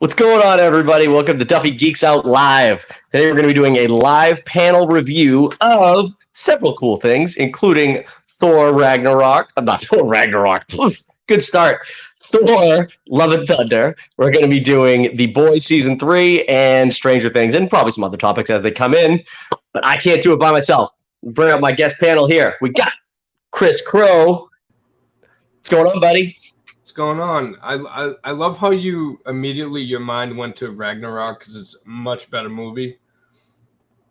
What's going on, everybody? Welcome to Duffey Geeks Out Live. Today we're going to be doing a live panel review of several cool things, including Thor Ragnarok. Not Thor Ragnarok. Good start. Thor Love and Thunder. We're going to be doing The Boys Season 3 and Stranger Things, and probably some other topics as they come in. But I can't do it by myself. Bring up my guest panel here. We got Chris Crow. What's going on, buddy? What's going on? I love how you immediately your mind went to Ragnarok because it's a much better movie.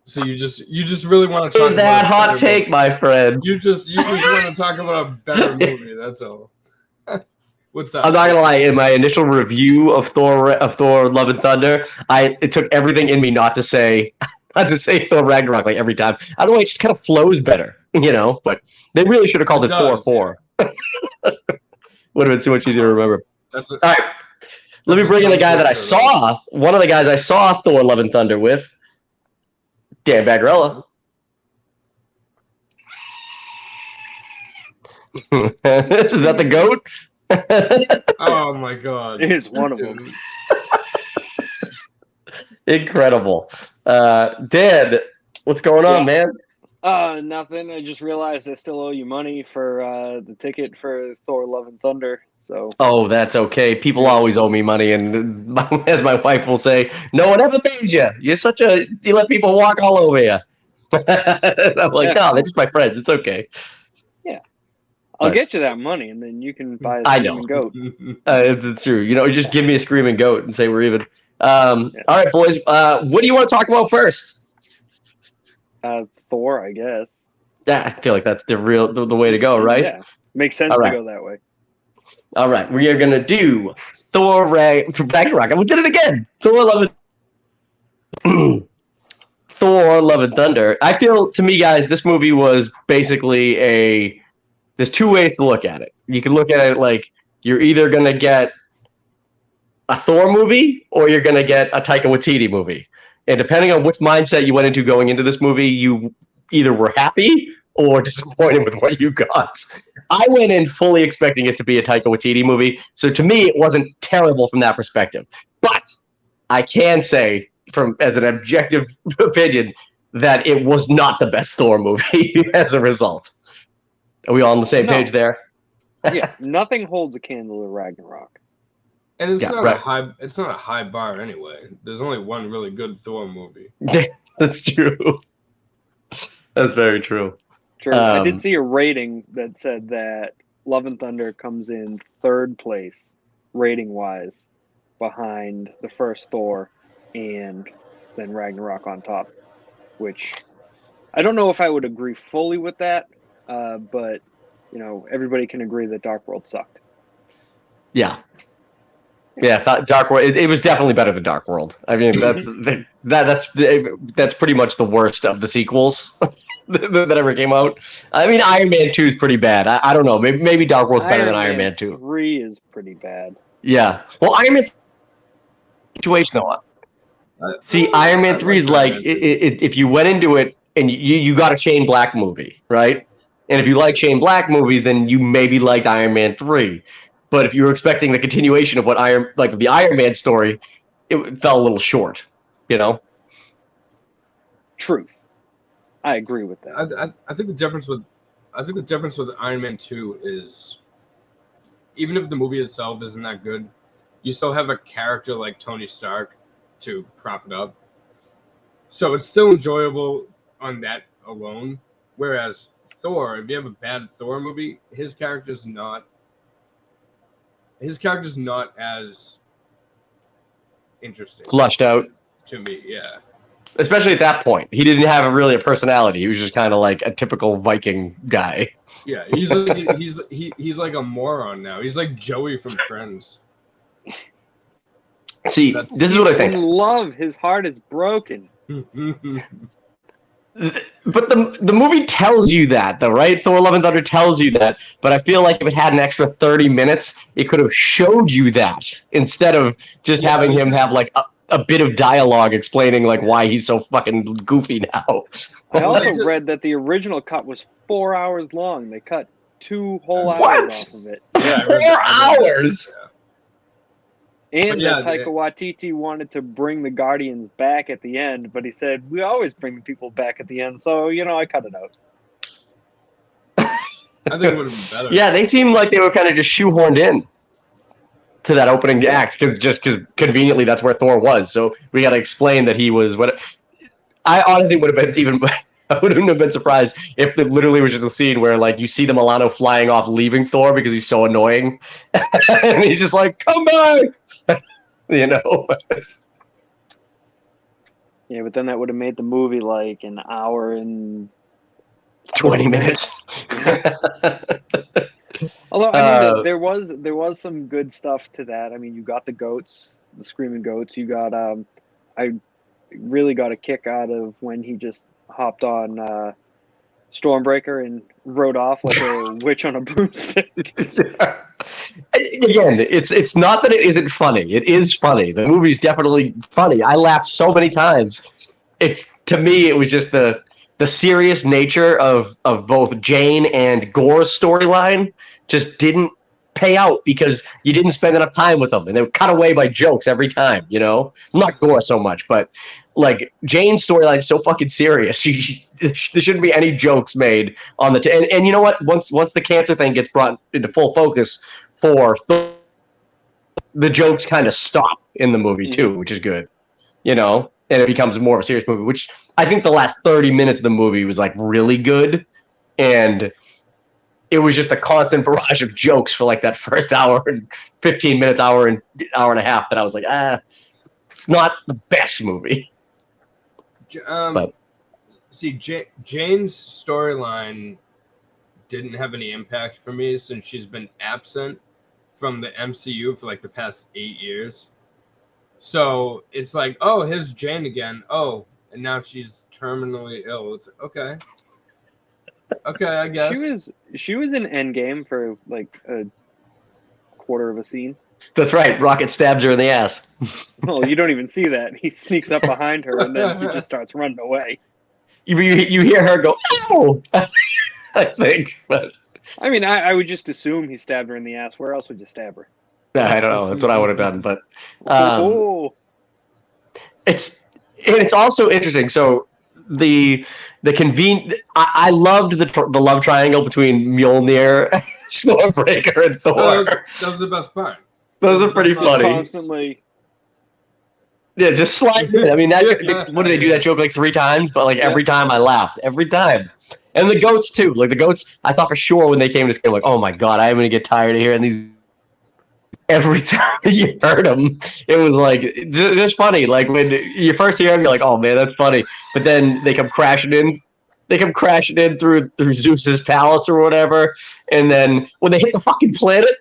So you just really want to talk about that hot take, movie. My friend. You just want to talk about a better movie. That's all. What's that? I'm not gonna lie. In my initial review of Thor Love and Thunder, it took everything in me not to say Thor Ragnarok like every time. I don't know. It just kind of flows better, you know. But they really should have called it Thor 4. Would have been so much easier to remember. All right. Let me bring in the guy that I saw. One of the guys I saw Thor Love and Thunder with, Dan Bagarella. Is that the GOAT? Oh my God. It is one of them. Incredible. Dan, what's going on, man? Nothing. I just realized I still owe you money for the ticket for Thor Love and Thunder. So. Oh, that's okay. People always owe me money, and as my wife will say, no one ever paid you. You let people walk all over you. I'm like, no, they're just my friends. It's okay. Yeah. I'll get you that money, and then you can buy a screaming goat. It's true. You know, just give me a screaming goat and say we're even. All right, boys. What do you want to talk about first? Thor, I guess. Yeah, I feel like that's the way to go, right? Yeah, makes sense to go that way. All right, we are gonna do Thor Ragnarok. We did it again. Thor Love and Thunder. I feel, to me, guys, this movie was basically there's two ways to look at it. You can look at it like you're either gonna get a Thor movie or you're gonna get a Taika Waititi movie. And depending on which mindset you went into going into this movie, you either were happy or disappointed with what you got. I went in fully expecting it to be a Taika Waititi movie, so to me, it wasn't terrible from that perspective. But I can say, as an objective opinion, that it was not the best Thor movie as a result. Are we all on the same page there? Yeah, nothing holds a candle to Ragnarok. And it's not a high bar anyway. There's only one really good Thor movie. That's true. That's very true. True. I did see a rating that said that Love and Thunder comes in third place, rating-wise, behind the first Thor, and then Ragnarok on top. Which I don't know if I would agree fully with that, but everybody can agree that Dark World sucked. Yeah. Yeah, Dark World. It was definitely better than Dark World. I mean, that's pretty much the worst of the sequels that ever came out. I mean, Iron Man 2 is pretty bad. I don't know. Maybe Dark World's better than Iron Man 2. 3 is pretty bad. Yeah. Well, Iron Man situation though. See, Iron Man 3 is like if you went into it and you got a Shane Black movie, right? And if you like Shane Black movies, then you maybe liked Iron Man 3. But if you were expecting the continuation of the Iron Man story, it fell a little short, you know? Truth. I agree with that. I think the difference with Iron Man 2 is, even if the movie itself isn't that good, you still have a character like Tony Stark to prop it up. So it's still enjoyable on that alone. Whereas Thor, if you have a bad Thor movie, his character's not as interesting. Flushed out. To me, yeah. Especially at that point. He didn't have really a personality. He was just kind of like a typical Viking guy. Yeah, he's like a moron now. He's like Joey from Friends. See, this is what I think. In love, his heart is broken. But the movie tells you that, though, right? Thor Love and Thunder tells you that. But I feel like if it had an extra 30 minutes, it could have showed you that instead of just having him have like a bit of dialogue explaining like why he's so fucking goofy now. I also read that the original cut was 4 hours long. They cut 2 whole hours off of it. Yeah, 4 hours? And yeah, that Taika Waititi wanted to bring the Guardians back at the end, but he said, we always bring people back at the end, so, I cut it out. I think it would have been better. Yeah, they seemed like they were kind of just shoehorned in to that opening act, because conveniently that's where Thor was. So we got to explain that he was what. I honestly would have been even. I wouldn't have been surprised if it literally was just a scene where like you see the Milano flying off, leaving Thor because he's so annoying, and he's just like, "Come back," Yeah, but then that would have made the movie like an hour and 20 minutes. Although I mean, there was some good stuff to that. I mean, you got the goats, the screaming goats. You got I really got a kick out of when he just hopped on Stormbreaker and rode off like a witch on a broomstick. Again, it's not that it isn't funny. It is funny. The movie's definitely funny. I laughed so many times. To me, it was just the serious nature of both Jane and Gore's storyline just didn't pay out because you didn't spend enough time with them, and they were cut away by jokes every time. Not Gore so much, but like Jane's storyline is so fucking serious. There shouldn't be any jokes made on the and you know what? Once the cancer thing gets brought into full focus for the jokes kind of stop in the movie too, which is good. And it becomes more of a serious movie, which I think the last 30 minutes of the movie was like really good, and it was just a constant barrage of jokes for like that first hour and 15 minutes, hour and a half that I was like, it's not the best movie. But see, Jane's storyline didn't have any impact for me since she's been absent from the MCU for like the past 8 years. So it's like, oh, here's Jane again. Oh, and now she's terminally ill. It's okay, I guess. She was in Endgame for like a quarter of a scene. That's right. Rocket stabs her in the ass. Well, you don't even see that. He sneaks up behind her and then he just starts running away. You hear her go, "Ow!" I think, but I mean, I would just assume he stabbed her in the ass. Where else would you stab her? I don't know. That's what I would have done, but it's also interesting. So I loved the love triangle between Mjolnir, Stormbreaker, and Thor. That was the best part. Those are pretty funny. Constantly. Yeah, just slide in. I mean, what do they do that joke like 3 times? But like every time I laughed. Every time. And the goats too. Like the goats, I thought for sure when they came to screen, like, oh my god, I'm gonna get tired of hearing these. Every time you heard them, it was like just funny. Like when you first hear them, you're like, "Oh man, that's funny." But then they come crashing in. They come crashing in through Zeus's palace or whatever. And then when they hit the fucking planet,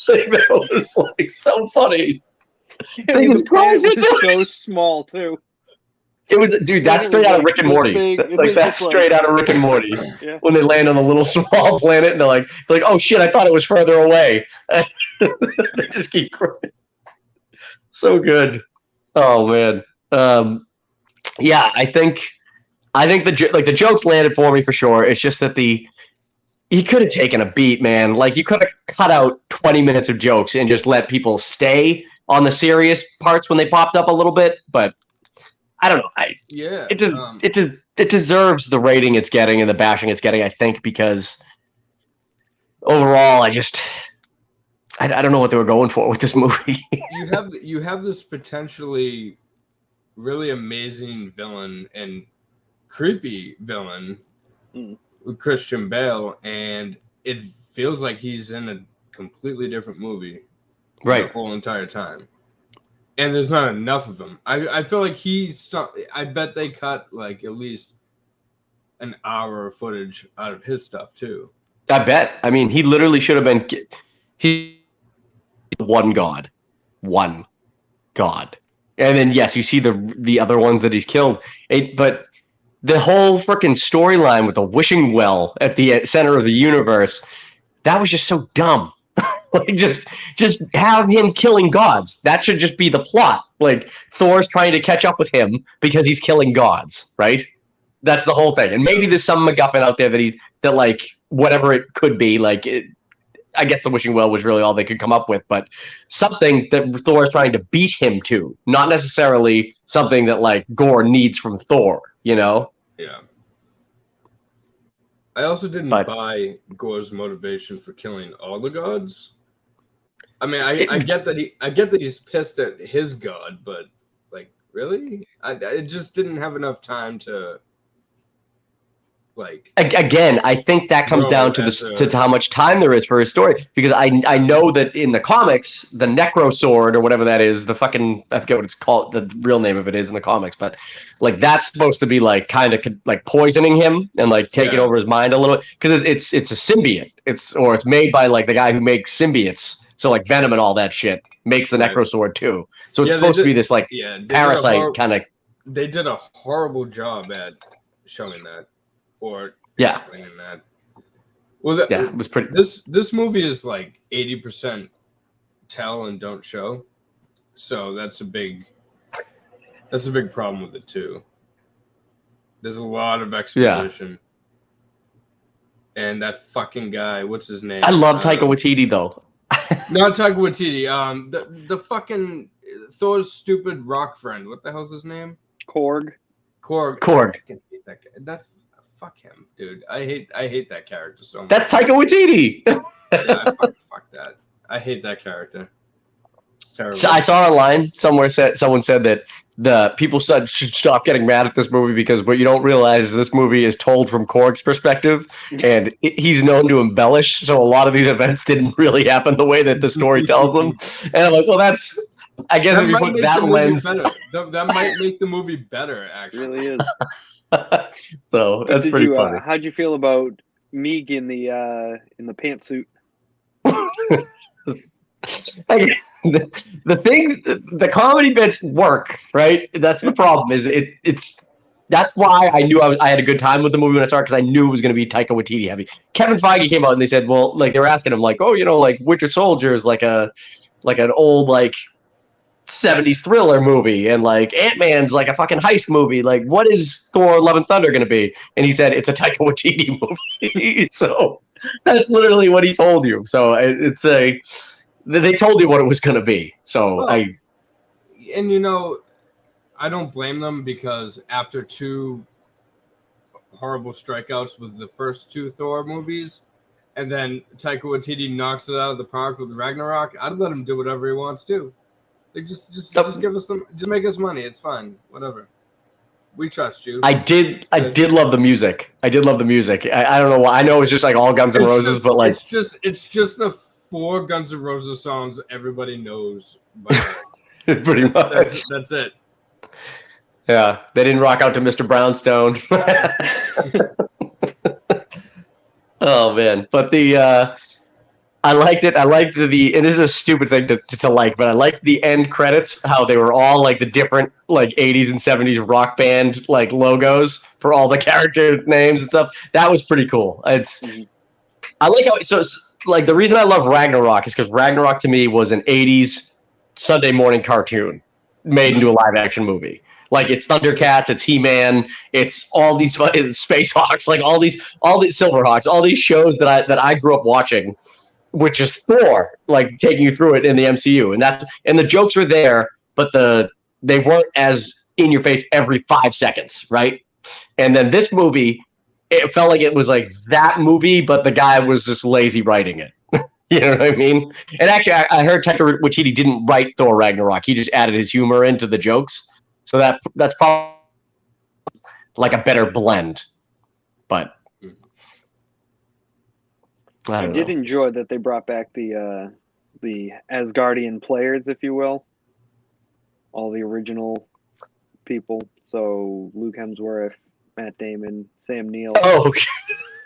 it was like so funny. They just crashed in. So small too. It was, dude. That's straight out of Rick and Morty. That's straight out of Rick and Morty. Yeah. When they land on a little small planet, and they're like, "Oh shit! I thought it was further away." They just keep crying. So good. Oh man. Yeah, I think the jokes landed for me for sure. It's just that he could have taken a beat, man. Like you could have cut out 20 minutes of jokes and just let people stay on the serious parts when they popped up a little bit, but. I don't know. It deserves the rating it's getting and the bashing it's getting, I think, because overall, I don't know what they were going for with this movie. you have this potentially really amazing villain and creepy villain with Christian Bale, and it feels like he's in a completely different movie the whole entire time. And there's not enough of him. I feel like I bet they cut like at least an hour of footage out of his stuff too. I bet. I mean, he literally should have been. One god, and then yes, you see the other ones that he's killed. But the whole freaking storyline with the wishing well at the center of the universe, that was just so dumb. Like just have him killing gods. That should just be the plot. Like Thor's trying to catch up with him because he's killing gods, right? That's the whole thing. And maybe there's some MacGuffin out there that like whatever it could be, like I guess the wishing well was really all they could come up with, but something that Thor is trying to beat him to, not necessarily something that like Gore needs from Thor, you know? Yeah. I also didn't buy Gore's motivation for killing all the gods. I mean, I get that he's pissed at his god, but like, really? I just didn't have enough time to like. Again, I think that comes down to to how much time there is for his story, because I know that in the comics, the Necro Sword or whatever that is, the fucking, I forget what it's called, the real name of it is in the comics, but like that's supposed to be like kind of like poisoning him and like taking over his mind a little bit, because it's a symbiote. It's made by like the guy who makes symbiotes, so like Venom and all that shit makes the Necro Sword too. So it's supposed to be this like parasite kind of. They did a horrible job at showing that. Or explaining that. Well, it was pretty. This movie is like 80% tell and don't show, so that's a big problem with it too. There's a lot of exposition, and that fucking guy, what's his name? I love Taika Waititi though. Not Taika Waititi. The fucking Thor's stupid rock friend. What the hell's his name? Korg. I can hate that guy. Fuck him, dude. I hate that character so much. That's Taika Waititi. fuck that. I hate that character. It's terrible. So I saw online someone said that the people should stop getting mad at this movie because what you don't realize is this movie is told from Korg's perspective, and he's known to embellish. So a lot of these events didn't really happen the way that the story tells them. And I'm like, well, that's. I guess if you put that lens, that might make the movie better. Actually, it really is. So that's pretty funny. How'd you feel about Meeg in the pantsuit? The things, the comedy bits work, right? That's the problem. That's why I knew I had a good time with the movie when I started, because I knew it was going to be Taika Waititi heavy. Kevin Feige came out and they said, well, like they were asking him like, oh, you know, like Winter Soldier is like an old like 70s thriller movie, and like Ant-Man's like a fucking heist movie. Like, what is Thor Love and Thunder going to be? And he said it's a Taika Waititi movie. So that's literally what he told you. So they told you what it was going to be. So and you know, I don't blame them, because after 2 horrible strikeouts with the first 2 Thor movies, and then Taika Waititi knocks it out of the park with Ragnarok, I'd let him do whatever he wants to. Like just give us just make us money. It's fine. Whatever. We trust you. I did love the music. I don't know why. I know it's just like all Guns N' Roses, but like it's just the 4 Guns N' Roses songs everybody knows. Pretty much. That's it. Yeah, they didn't rock out to Mr. Brownstone. Oh man, but I liked it. I liked and this is a stupid thing to like, but I liked the end credits, how they were all like the different like 80s and 70s rock band like logos for all the character names and stuff. That was pretty cool. I like how like the reason I love Ragnarok is because Ragnarok to me was an 80s Sunday morning cartoon made into a live action movie. Like it's Thundercats, it's He-Man, it's all these Space Hawks, like all these Silverhawks, all these shows that I grew up watching, which is Thor, like taking you through it in the MCU, and the jokes were there, but they weren't as in your face every 5 seconds, right? And then this movie, it felt like it was like that movie, but the guy was just lazy writing it. You know what I mean? And actually, I heard Taika Waititi didn't write Thor Ragnarok; he just added his humor into the jokes, so that's probably like a better blend. But I did enjoy that they brought back the Asgardian players, if you will, all the original people. So Luke Hemsworth, Matt Damon, Sam Neill. Oh,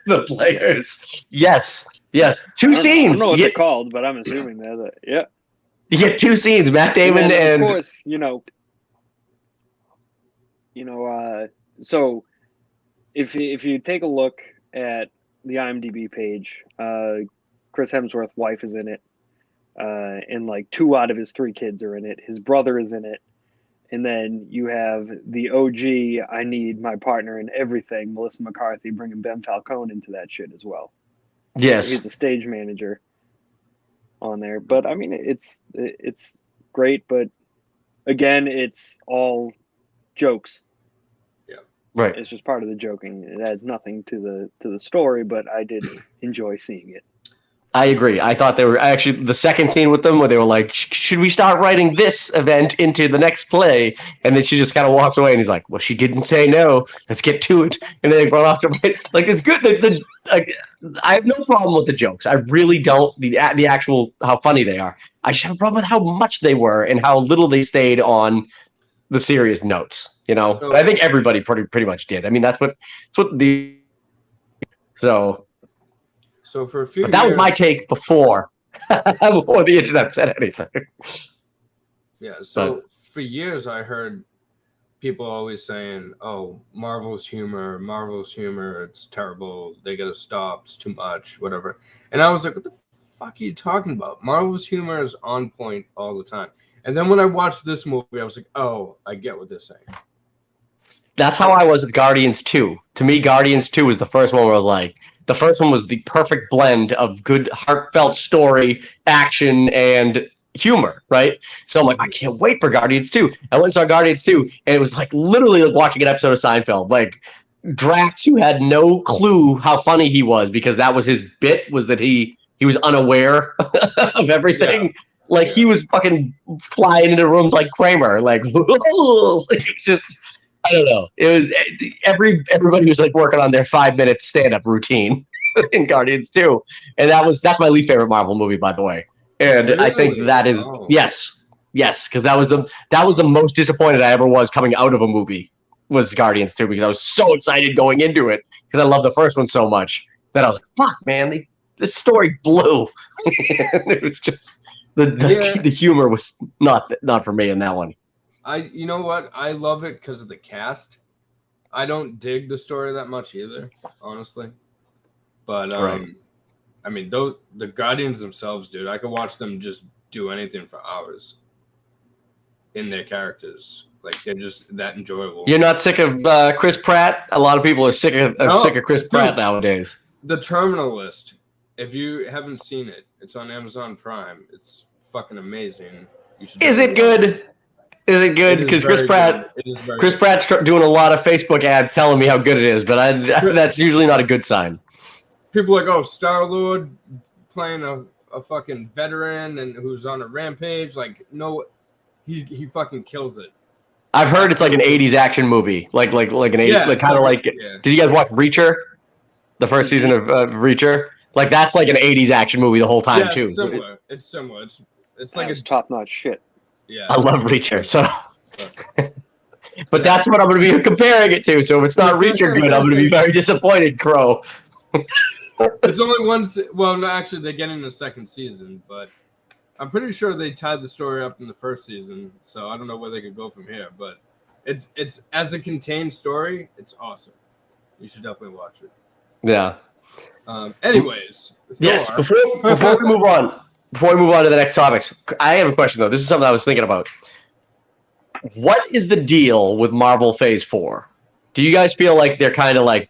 the players. Yes. 2 scenes. I don't know what they're called, but I'm assuming they're the, yeah. You get 2 scenes, Matt Damon and of course, so if you take a look at the IMDb page, Chris Hemsworth's wife is in it, and like 2 out of his 3 kids are in it. His brother is in it, and then you have the OG I need my partner in everything, Melissa McCarthy, bringing Ben Falcone into that shit as well. yes, He's the stage manager. on there. But I mean, it's great, but again, it's all jokes. Right. It's just part of the joking. It adds nothing to the story, but I did enjoy seeing it. I agree. I thought they were actually the second scene with them where they were like, should we start writing this event into the next play? And then she just kind of walks away and he's like, well, she didn't say no. Let's get to it. And then they run off to write. Like, it's good. I have no problem with the jokes. I really don't. The actual, how funny they are. I just have a problem with how much they were and how little they stayed on the serious notes, you know? So, I think everybody pretty much did. I mean, that's what the, so for a few but that years, was my take before the internet said anything. Yeah, so for years I heard people always saying, "Oh, Marvel's humor, it's terrible. They gotta stop. It's too much, whatever." And I was like, "What the fuck are you talking about? Marvel's humor is on point all the time." And then when I watched this movie, I was like, "Oh, I get what they're saying." That's how I was with Guardians 2. To me, Guardians 2 was the first one where I was like, the first one was the perfect blend of good, heartfelt story, action, and humor, right? So I'm like, I can't wait for Guardians 2. I went and saw Guardians 2, and it was like literally like watching an episode of Seinfeld. Like Drax, who had no clue how funny he was because that was his bit, was that he was unaware of everything. Yeah. Like he was fucking flying into rooms like Kramer. Like, like it was just, I don't know. It was everybody was like working on their 5-minute stand-up routine in Guardians 2, and that's my least favorite Marvel movie, by the way. And really? I think that is yes, because that was the most disappointed I ever was coming out of a movie was Guardians 2 because I was so excited going into it because I love the first one so much that I was like, fuck, man, this story blew. It was just the humor was not for me in that one. You know what? I love it because of the cast. I don't dig the story that much either, honestly. But right. I mean, the Guardians themselves, dude, I could watch them just do anything for hours in their characters. Like they're just that enjoyable. You're not sick of Chris Pratt? A lot of people are sick of Chris Pratt nowadays. The Terminal List. If you haven't seen it, it's on Amazon Prime. It's fucking amazing. You should. Is it good? Is it good? Because Chris Pratt's doing a lot of Facebook ads telling me how good it is, but that's usually not a good sign. People are like, oh, Star-Lord playing a fucking veteran and who's on a rampage. Like, no, he fucking kills it. I've heard it's like an 80s action movie, like an 80s, like kind of like. Yeah. Did you guys watch Reacher? The first season of Reacher, like that's like an 80s action movie the whole time too. Similar. It's similar. It's like it's top-notch shit. Yeah, I love Reacher, so. But that's what I'm going to be comparing it to. So if it's not Reacher good, I'm going to be very disappointed, Crow. It's only one. Well, no, actually, they're getting a second season, but I'm pretty sure they tied the story up in the first season. So I don't know where they could go from here. But it's as a contained story, it's awesome. You should definitely watch it. Yeah. Anyways. Yes. Before we move on. Before we move on to the next topics, I have a question, though. This is something I was thinking about. What is the deal with Marvel Phase 4? Do you guys feel like they're kind of like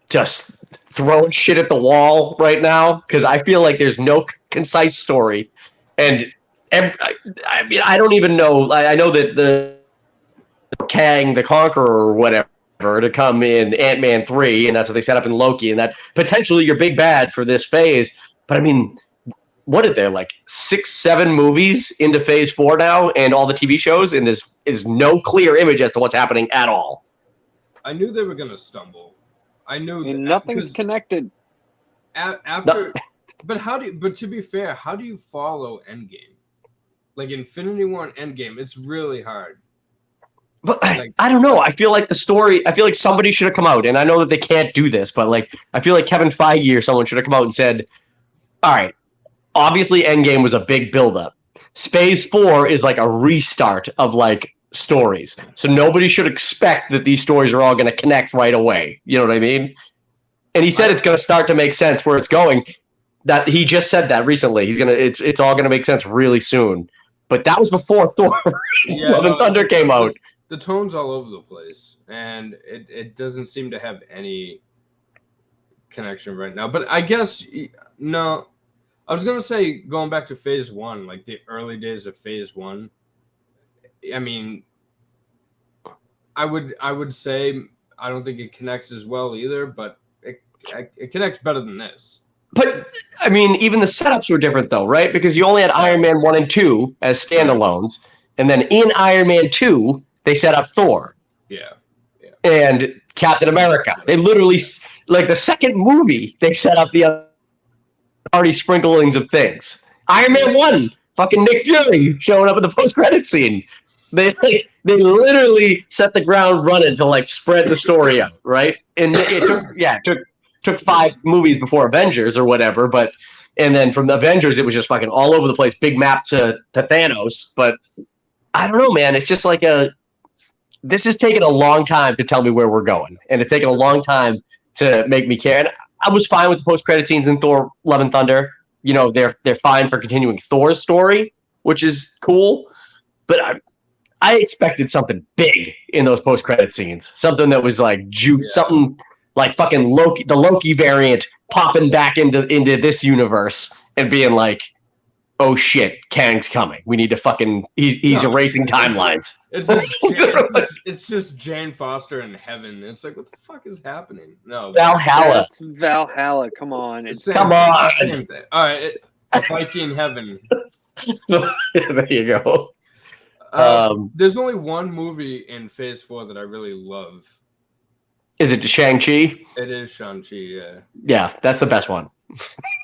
just throwing shit at the wall right now? Because I feel like there's no concise story. And I mean, I don't even know. I know that the Kang the Conqueror or whatever to come in Ant-Man 3, and that's what they set up in Loki, and that potentially your big bad for this phase. But I mean, what are there, like 6-7 movies into Phase 4 now, and all the TV shows, and there is no clear image as to what's happening at all. I knew they were going to stumble. I knew nothing's connected. After, but to be fair, how do you follow Endgame? Like Infinity War and Endgame, it's really hard. But I don't know. I feel like the story. I feel like somebody should have come out, and I know that they can't do this, but like I feel like Kevin Feige or someone should have come out and said, "All right, obviously Endgame was a big buildup. Phase 4 is like a restart of like stories, so nobody should expect that these stories are all going to connect right away. You know what I mean?" And he said it's going to start to make sense where it's going. That he just said that recently. It's all going to make sense really soon. But that was before Thor Love and Thunder came out. The tone's all over the place, and it doesn't seem to have any connection right now. But I guess no, I was gonna say, going back to Phase 1, like the early days of Phase 1. I mean, I would say I don't think it connects as well either, but it connects better than this. But I mean, even the setups were different though, right? Because you only had Iron Man 1 and 2 as standalones, and then in Iron Man 2 they set up Thor. Yeah. And Captain America. They literally, like the second movie, they set up the already sprinklings of things. Iron Man 1, fucking Nick Fury showing up in the post-credit scene. They literally set the ground running to like spread the story out, right? And it took 5 movies before Avengers or whatever, and then from the Avengers it was just fucking all over the place, big map to Thanos. But I don't know, man. It's just like this has taken a long time to tell me where we're going, and it's taken a long time to make me care. And I was fine with the post-credit scenes in Thor: Love and Thunder. You know, they're fine for continuing Thor's story, which is cool. But I expected something big in those post-credit scenes, something that was like something like fucking Loki, the Loki variant popping back into this universe and being like, oh shit, Kang's coming. We need to fucking he's erasing timelines. It's just Jane Foster in heaven. It's like, what the fuck is happening? No, Valhalla. It's Valhalla. Come on. Come on. Same thing. All right, Viking heaven. There you go. There's only one movie in Phase 4 that I really love. Is it Shang-Chi? It is Shang-Chi, yeah. Yeah, that's the best one.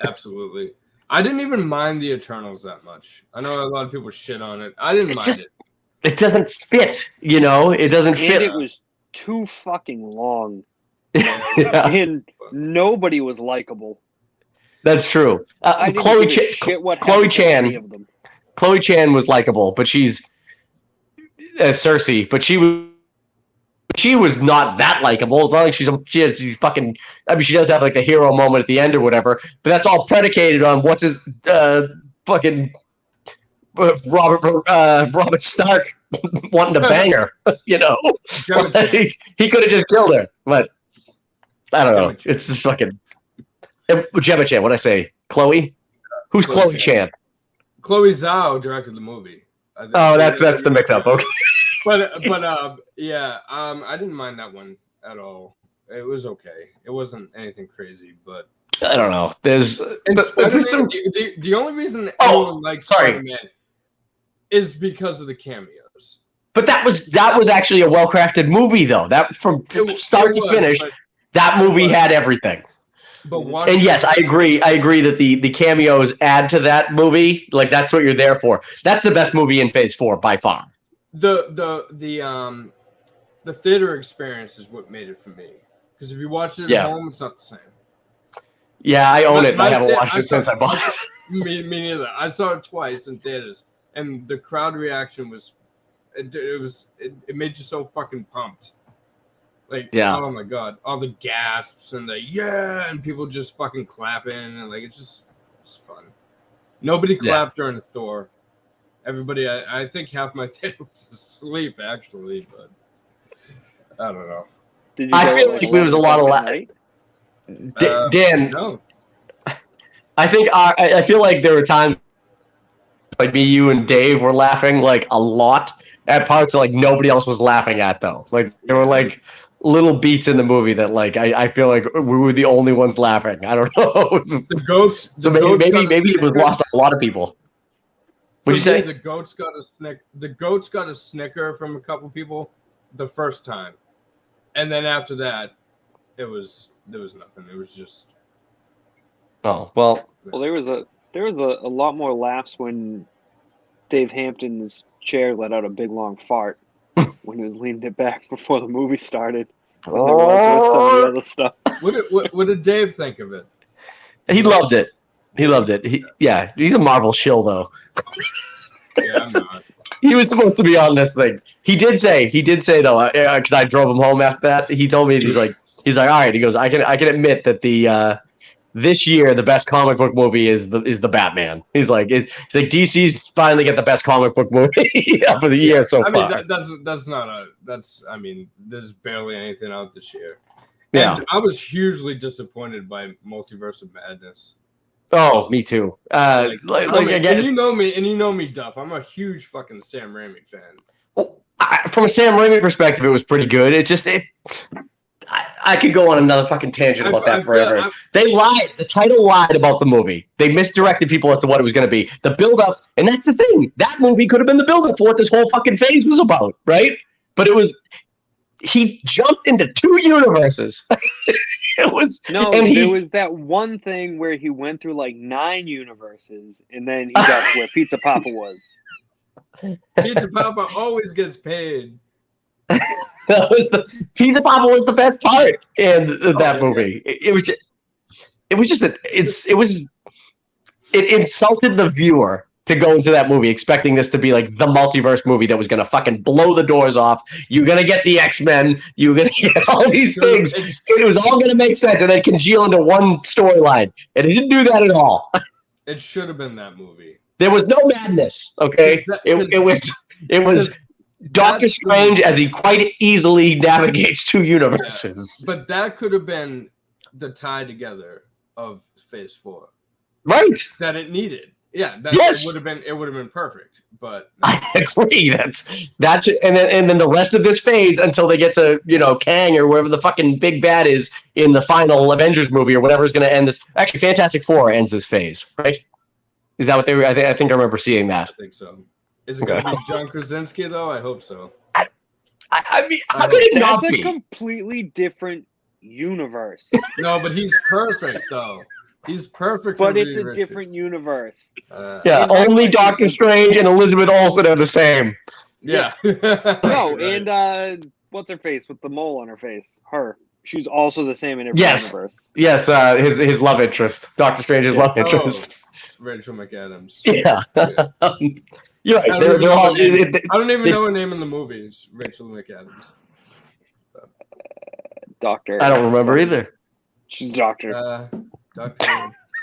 Absolutely. I didn't even mind the Eternals that much. I know a lot of people shit on it. I didn't mind it. It doesn't fit, you know? It doesn't fit. It was too fucking long. Yeah. And nobody was likable. That's true. Chloe Chan was likable, but she's as Cersei, but she was not that likable. It's not like she's fucking. I mean, she does have like the hero moment at the end or whatever, but that's all predicated on what's his fucking Robert Stark wanting to bang her. You know, like, he could have just killed her, but I don't know. It's just fucking Gemma Chan. What'd I say? Chloe? Who's Chloe Chan? Chloe Zhao directed the movie. Oh, that's the mix-up. Okay. But yeah, I didn't mind that one at all. It was okay. It wasn't anything crazy, but I don't know. The only reason anyone likes Spider-Man is because of the cameos. But that was actually a well-crafted movie, though. That from start to finish, that movie had everything. And yes, I agree. I agree that the cameos add to that movie. Like that's what you're there for. That's the best movie in Phase 4 by far. The theater experience is what made it for me. Because if you watch it at home, it's not the same. Yeah, I own it. And I haven't watched it since I bought it. Me neither. I saw it twice in theaters, and the crowd reaction was it made you so fucking pumped. Like, oh my god, all the gasps and the and people just fucking clapping and like it's fun. Nobody clapped during Thor. Everybody, I think half my theater was asleep actually, but I don't know. I feel like there was a lot of laughing. Dan, no. I think I feel like there were times like me, you, and Dave were laughing like a lot at parts that like nobody else was laughing at though. Like there were like little beats in the movie that like I feel like we were the only ones laughing. I don't know. The goats. So maybe it was lost on a lot of people. What'd you say? The goats got a snicker. The goats got a snicker from a couple people the first time, and then after that, there was nothing. It was just. Oh well. Well, there was a lot more laughs when Dave Hampton's chair let out a big long fart when he was leaning it back before the movie started. Than there was with some of the other stuff. What did Dave think of it? He loved it. He loved it. He's a Marvel shill though. Yeah, I'm not. He was supposed to be on this thing. He did say though, because I drove him home after that. He told me he's like, all right. He goes, I can admit that the this year the best comic book movie is the Batman. He's like DC's finally get the best comic book movie for the year so far. I mean there's barely anything out this year. Yeah, and I was hugely disappointed by Multiverse of Madness. Oh, me too. Again, and you know me, Duff. I'm a huge fucking Sam Raimi fan. From a Sam Raimi perspective, it was pretty good. I could go on another fucking tangent about that forever. They lied. The title lied about the movie. They misdirected people as to what it was going to be. The build-up, and that's the thing. That movie could have been the build-up for what this whole fucking phase was about, right? But it was. He jumped into 2 universes. There was that one thing where he went through like 9 universes, and then he got to where Pizza Papa was. Pizza Papa always gets paid. Pizza Papa was the best part in that movie. Yeah. It insulted the viewer to go into that movie expecting this to be like the multiverse movie that was gonna fucking blow the doors off. You're gonna get the X-Men. You're gonna get all these things. It was all gonna make sense and then congeal into one storyline. And it didn't do that at all. It should have been that movie. There was no madness. Okay, it was Doctor Strange as he quite easily navigates 2 universes. Yeah, but that could have been the tie together of Phase 4, right? That it needed. Yeah, yes. It would have been perfect. But I agree. That's and then the rest of this phase until they get to Kang or wherever the fucking big bad is in the final Avengers movie or whatever is going to end this. Actually, Fantastic Four ends this phase, right? Is that what they were? I think I remember seeing that. I think so. Is it going to be John Krasinski, though? I hope so. I mean, how could it not be? That's a completely different universe. No, but he's perfect, though. He's perfect. But it's a different universe. Yeah, only Doctor Strange and Elizabeth Olsen are the same. Yeah. No, and what's her face with the mole on her face? Her. She's also the same in every universe. Yes, his love interest. Doctor Strange's love interest. Rachel McAdams. Yeah. You're right. I don't even know her name in the movies. Rachel McAdams. Doctor. I don't remember either. She's Doctor.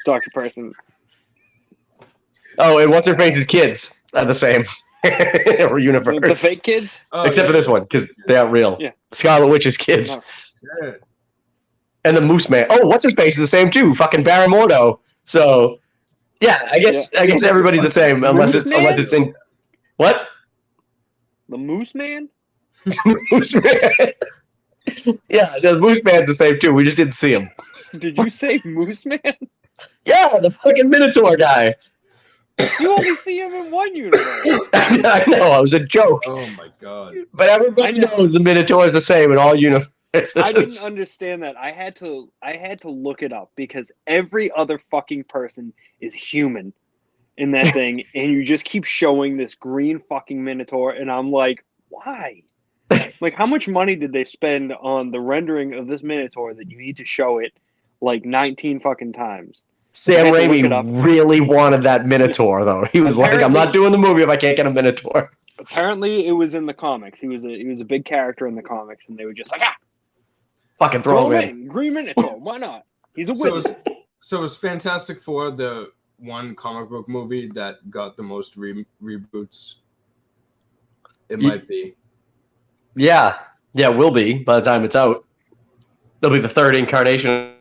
Doctor person. Oh, and what's her face's kids are the same. Or universe. The fake kids? Except for this one, because they aren't real. Yeah. Scarlet Witch's kids. Oh. Yeah. And the Moose Man. Oh, what's his face is the same too. Fucking Baron Mordo. So yeah, I guess everybody's the same unless it's in what? The Moose Man? Moose Man. Yeah, the Moose Man's the same too. We just didn't see him. Did you say Moose Man? Yeah, the fucking Minotaur guy. You only see him in one universe. I know, it was a joke. Oh my god. But everybody knows the Minotaur is the same in all universes. I didn't understand that. I had to look it up because every other fucking person is human in that thing, and you just keep showing this green fucking Minotaur, and I'm like, why? Like, how much money did they spend on the rendering of this Minotaur that you need to show it like 19 fucking times? Sam Raimi really wanted that Minotaur, though. He was like, I'm not doing the movie if I can't get a Minotaur. Apparently, it was in the comics. He was a big character in the comics, and they were just like, fucking throw him in. Green Minotaur, why not? He's a wizard. So is Fantastic Four the one comic book movie that got the most reboots? It might be. Yeah, it will be by the time it's out. It'll be the 3rd incarnation.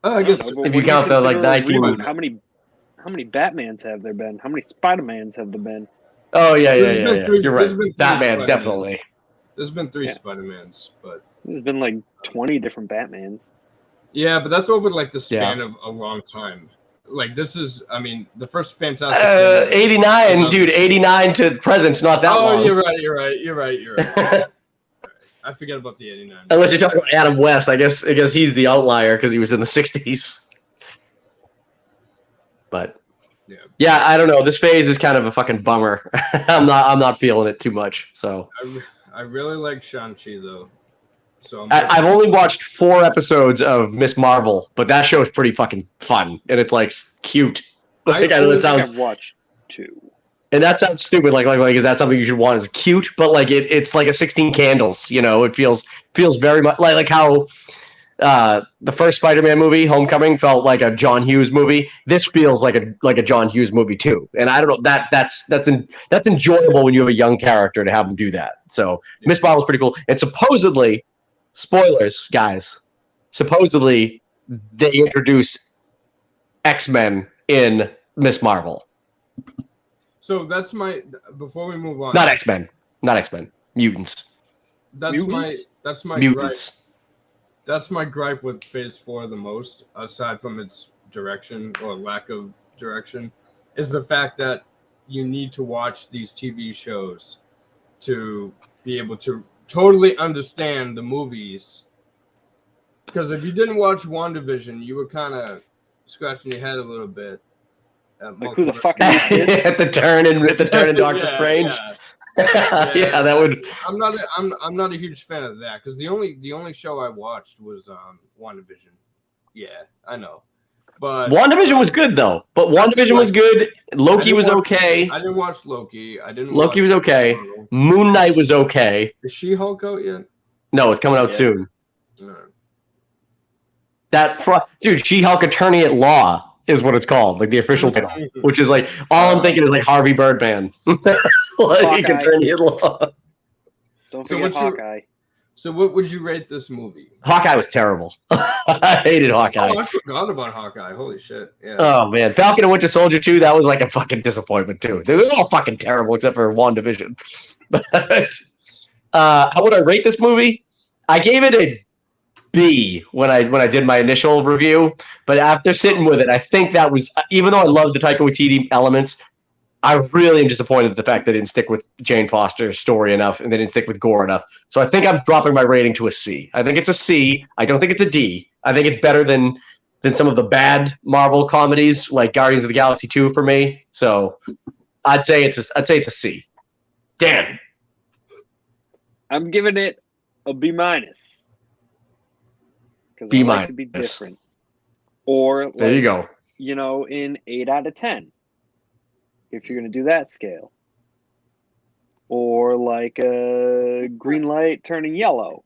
I guess if you count the like 19. How many Batmans have there been? How many Spider-Mans have there been? Oh yeah. You're right. Batman definitely. There's been 3 Spider-Mans, but there's been like 20 different Batmans. Yeah, but that's over like the span of a long time. Like this is, I mean, the first Fantastic. 89, dude. 89 to present's not that long. Oh, you're right. I forget about the 89. Unless you're talking about Adam West, I guess he's the outlier because he was in the 60s. But yeah, I don't know. This phase is kind of a fucking bummer. I'm not feeling it too much. So I really like Shang-Chi though. So I've only watched 4 episodes of Miss Marvel, but that show is pretty fucking fun and it's like cute. I know it sounds. I've watched 2. And that sounds stupid. Like, is that something you should want? Is cute, but like it's like a 16 Candles. You know, it feels very much like how the first Spider-Man movie, Homecoming, felt like a John Hughes movie. This feels like a John Hughes movie too. And I don't know that's enjoyable when you have a young character to have them do that. So Miss Marvel's pretty cool. And supposedly, spoilers, guys. Supposedly, they introduce X-Men in Miss Marvel. So that's my. Before we move on, Not X-Men. Not X-Men. Mutants. That's my Mutants. gripe. That's my gripe with Phase 4 the most, aside from its direction or lack of direction, is the fact that you need to watch these TV shows to be able to totally understand the movies. Because if you didn't watch WandaVision, you were kind of scratching your head a little bit. Like who the fuck is this? At the turn in Doctor Strange. Yeah, that would. I'm not a huge fan of that because the only show I watched was WandaVision. Yeah, I know. But WandaVision was good though. But WandaVision was good. Loki was okay. I didn't watch Loki. Loki was okay. Moon Knight was okay. Is She-Hulk out yet? No, it's coming out soon. Dude, She-Hulk Attorney at Law is what it's called, like the official title, which is like all I'm thinking is like Harvey Birdman, like Attorney at Law. Don't forget Hawkeye. So what would you rate this movie? Hawkeye was terrible. I hated Hawkeye. Oh, I forgot about Hawkeye. Holy shit. Yeah. Oh man, Falcon and Winter Soldier 2, that was like a fucking disappointment too. They were all fucking terrible except for WandaVision. But how would I rate this movie? I gave it a B when I did my initial review, but after sitting with it, I think that was, even though I love the Taika Waititi elements, I really am disappointed at the fact they didn't stick with Jane Foster's story enough and they didn't stick with Gore enough. So I think I'm dropping my rating to a C. I think it's a C. I don't think it's a D. I think it's better than some of the bad Marvel comedies like Guardians of the Galaxy 2 for me. So I'd say it's a C. Dan. I'm giving it a B minus. Because I like to be different. Or there you go. You know, in 8 out of 10. If you're going to do that scale. Or like a green light turning yellow.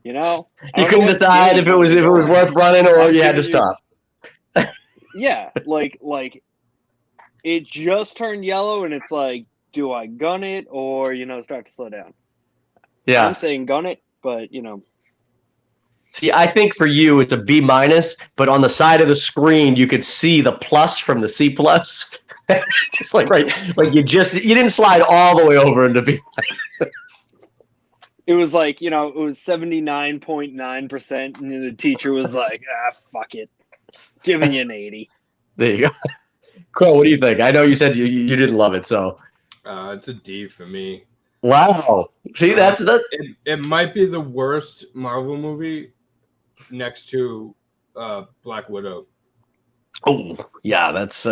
You know? You couldn't decide if it was worth running or you had to stop. Yeah, like it just turned yellow and it's like, do I gun it or, start to slow down? Yeah. I'm saying gun it, but, See, I think for you it's a B minus, but on the side of the screen you could see the plus from the C plus. Just like you didn't slide all the way over into B minus. It was like, it was 79.9%, and the teacher was like, fuck it. Giving you an 80. There you go. Crow, what do you think? I know you said you didn't love it, so. It's a D for me. Wow. See, that's that. It might be the worst Marvel movie next to Black Widow. Oh, yeah, that's.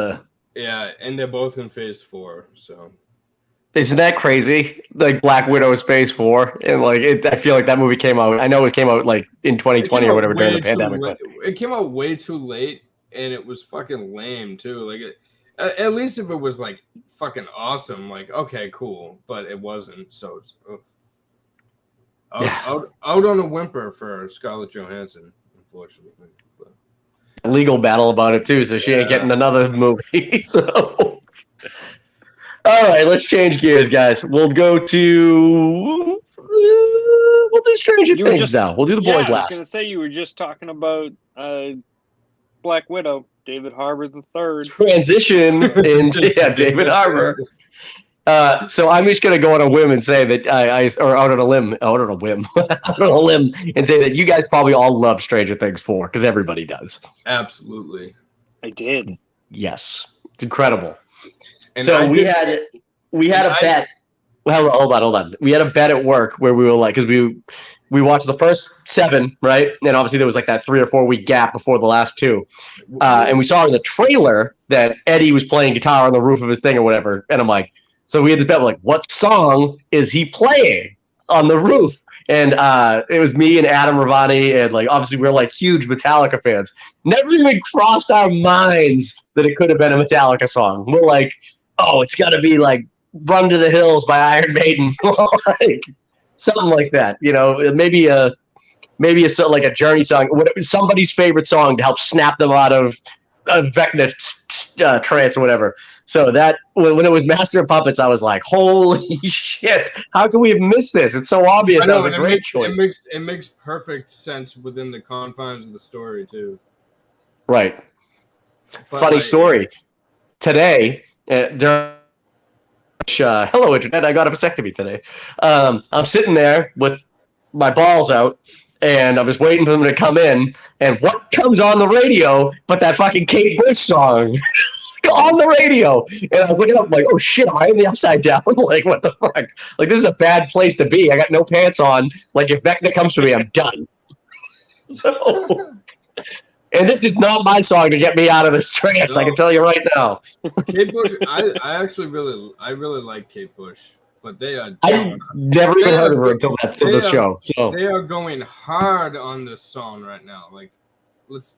Yeah, and they're both in Phase 4, so. Isn't that crazy? Like Black Widow is Phase 4, and I feel like that movie came out. I know it came out like in 2020 or whatever during the pandemic. But it came out way too late, and it was fucking lame too. Like, at least if it was like fucking awesome, like okay, cool, but it wasn't. So it's out on a whimper for Scarlett Johansson, unfortunately. But. Legal battle about it too, so she ain't getting another movie. So. All right, let's change gears, guys. We'll go to we'll do Stranger Things now. We'll do the boys last. I was going to say you were just talking about Black Widow, David Harbour III. Transition into David Harbour. So I'm just going to go on a whim and say that out on a limb and say that you guys probably all love Stranger Things 4 because everybody does. Absolutely, I did. Yes, it's incredible. And so we had a bet. Well, hold on. We had a bet at work where we were like, because we watched the first 7, right? And obviously there was like that 3 or 4 week gap before the last 2. And we saw in the trailer that Eddie was playing guitar on the roof of his thing or whatever. And I'm like, so we had this bet, like, what song is he playing on the roof? And it was me and Adam Ravani, and like obviously we're like huge Metallica fans. Never even crossed our minds that it could have been a Metallica song. We're like, oh, it's got to be like "Run to the Hills" by Iron Maiden, like something like that. Maybe a like a Journey song, somebody's favorite song to help snap them out of Vecna trance or whatever. So that when it was Master of Puppets, I was like, holy shit! How can we have missed this? It's so obvious. That was a great choice. It makes perfect sense within the confines of the story too. Right. But, Funny like, story. Today, during hello internet, I got a vasectomy today. I'm sitting there with my balls out, and I was waiting for them to come in, and what comes on the radio but that fucking Kate Bush song on the radio? And I was looking up like, oh shit, am I in the upside down? Like, what the fuck? Like, this is a bad place to be. I got no pants on. Like, if Vecna comes for me, I'm done. So, and this is not my song to get me out of this trance. No. I can tell you right now. Kate Bush, I actually really like Kate Bush, but they are. I never even heard of her until the show. So they are going hard on this song right now. Like, let's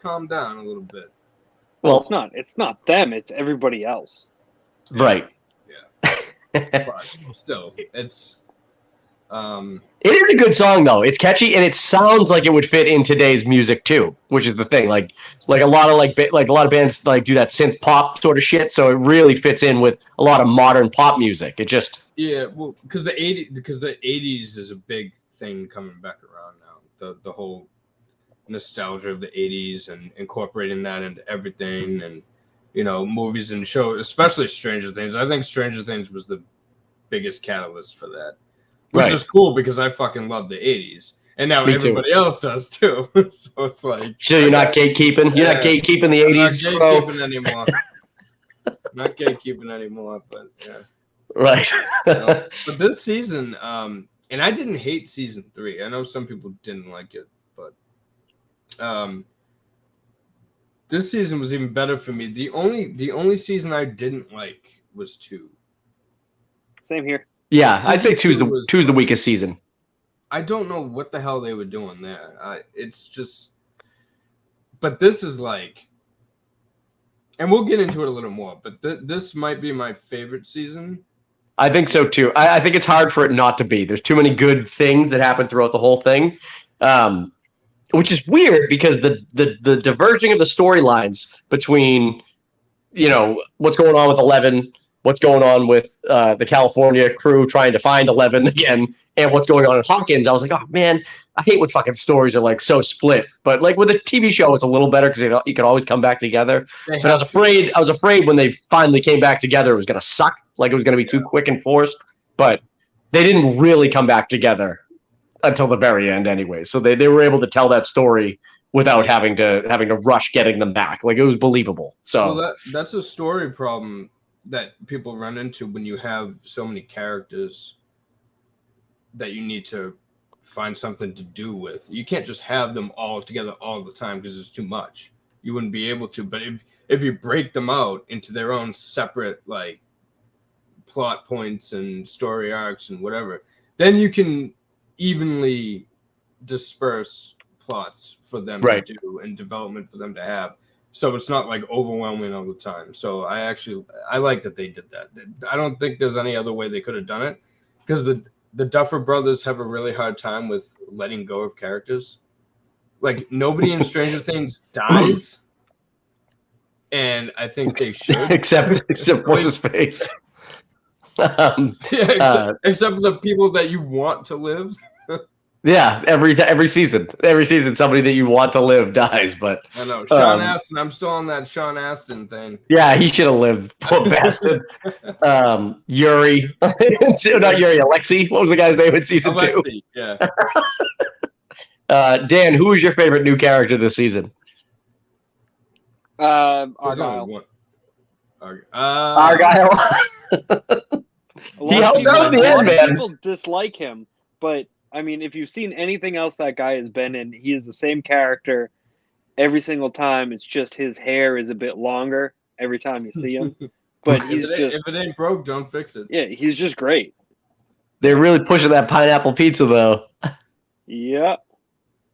calm down a little bit. well, It's not them. It's everybody else. right. Yeah. But still, it's. It is a good song though. It's catchy and it sounds like it would fit in today's music too, which is the thing. Like a lot of bands like do that synth pop sort of shit. So it really fits in with a lot of modern pop music. It just well, because the '80s is a big thing coming back around now. The whole nostalgia of the '80s and incorporating that into everything, and movies and shows, especially Stranger Things. I think Stranger Things was the biggest catalyst for that. Which is cool because I fucking love the '80s, and now everybody else does too. So it's like, so you're not gatekeeping. You're not gatekeeping the '80s. I'm not gatekeeping anymore. Not gatekeeping anymore, but yeah. Right. But this season, and I didn't hate season 3. I know some people didn't like it, but this season was even better for me. The only season I didn't like was 2. Same here. Yeah, I'd say two's the weakest season. I don't know what the hell they were doing there. It's just, but this is like, and we'll get into it a little more. But this might be my favorite season. I think so too. I think it's hard for it not to be. There's too many good things that happen throughout the whole thing, which is weird because the diverging of the storylines between, what's going on with 11. What's going on with the California crew trying to find 11 again, and what's going on in Hawkins. I was like, oh man, I hate when fucking stories are like so split. But like with a TV show, it's a little better because you can always come back together. But I was afraid when they finally came back together, it was gonna suck. Like it was gonna be too quick and forced. But they didn't really come back together until the very end, anyway. So they were able to tell that story without having to rush getting them back. Like it was believable. So that's a story problem that people run into when you have so many characters that you need to find something to do with. You can't just have them all together all the time because it's too much. You wouldn't be able to. But if you break them out into their own separate like plot points and story arcs and whatever, then you can evenly disperse plots for them to do and development for them to have. So it's not like overwhelming all the time. So I like that they did that. I don't think there's any other way they could have done it because the Duffer brothers have a really hard time with letting go of characters. Like nobody in Stranger Things dies, and I think they should. except what's his face. Except for the people that you want to live. Yeah, every season, somebody that you want to live dies. But I know Sean Astin. I'm still on that Sean Astin thing. Yeah, he should have lived. Poor bastard. Yuri, not Yuri. Alexei. What was the guy's name in season 2? Yeah. Dan, who is your favorite new character this season? Argyle. Argyle. He helped out in the end, man. People dislike him, but I mean, if you've seen anything else that guy has been in, he is the same character every single time. It's just his hair is a bit longer every time you see him. But if it ain't broke, don't fix it. Yeah, he's just great. They're really pushing that pineapple pizza, though. Yep.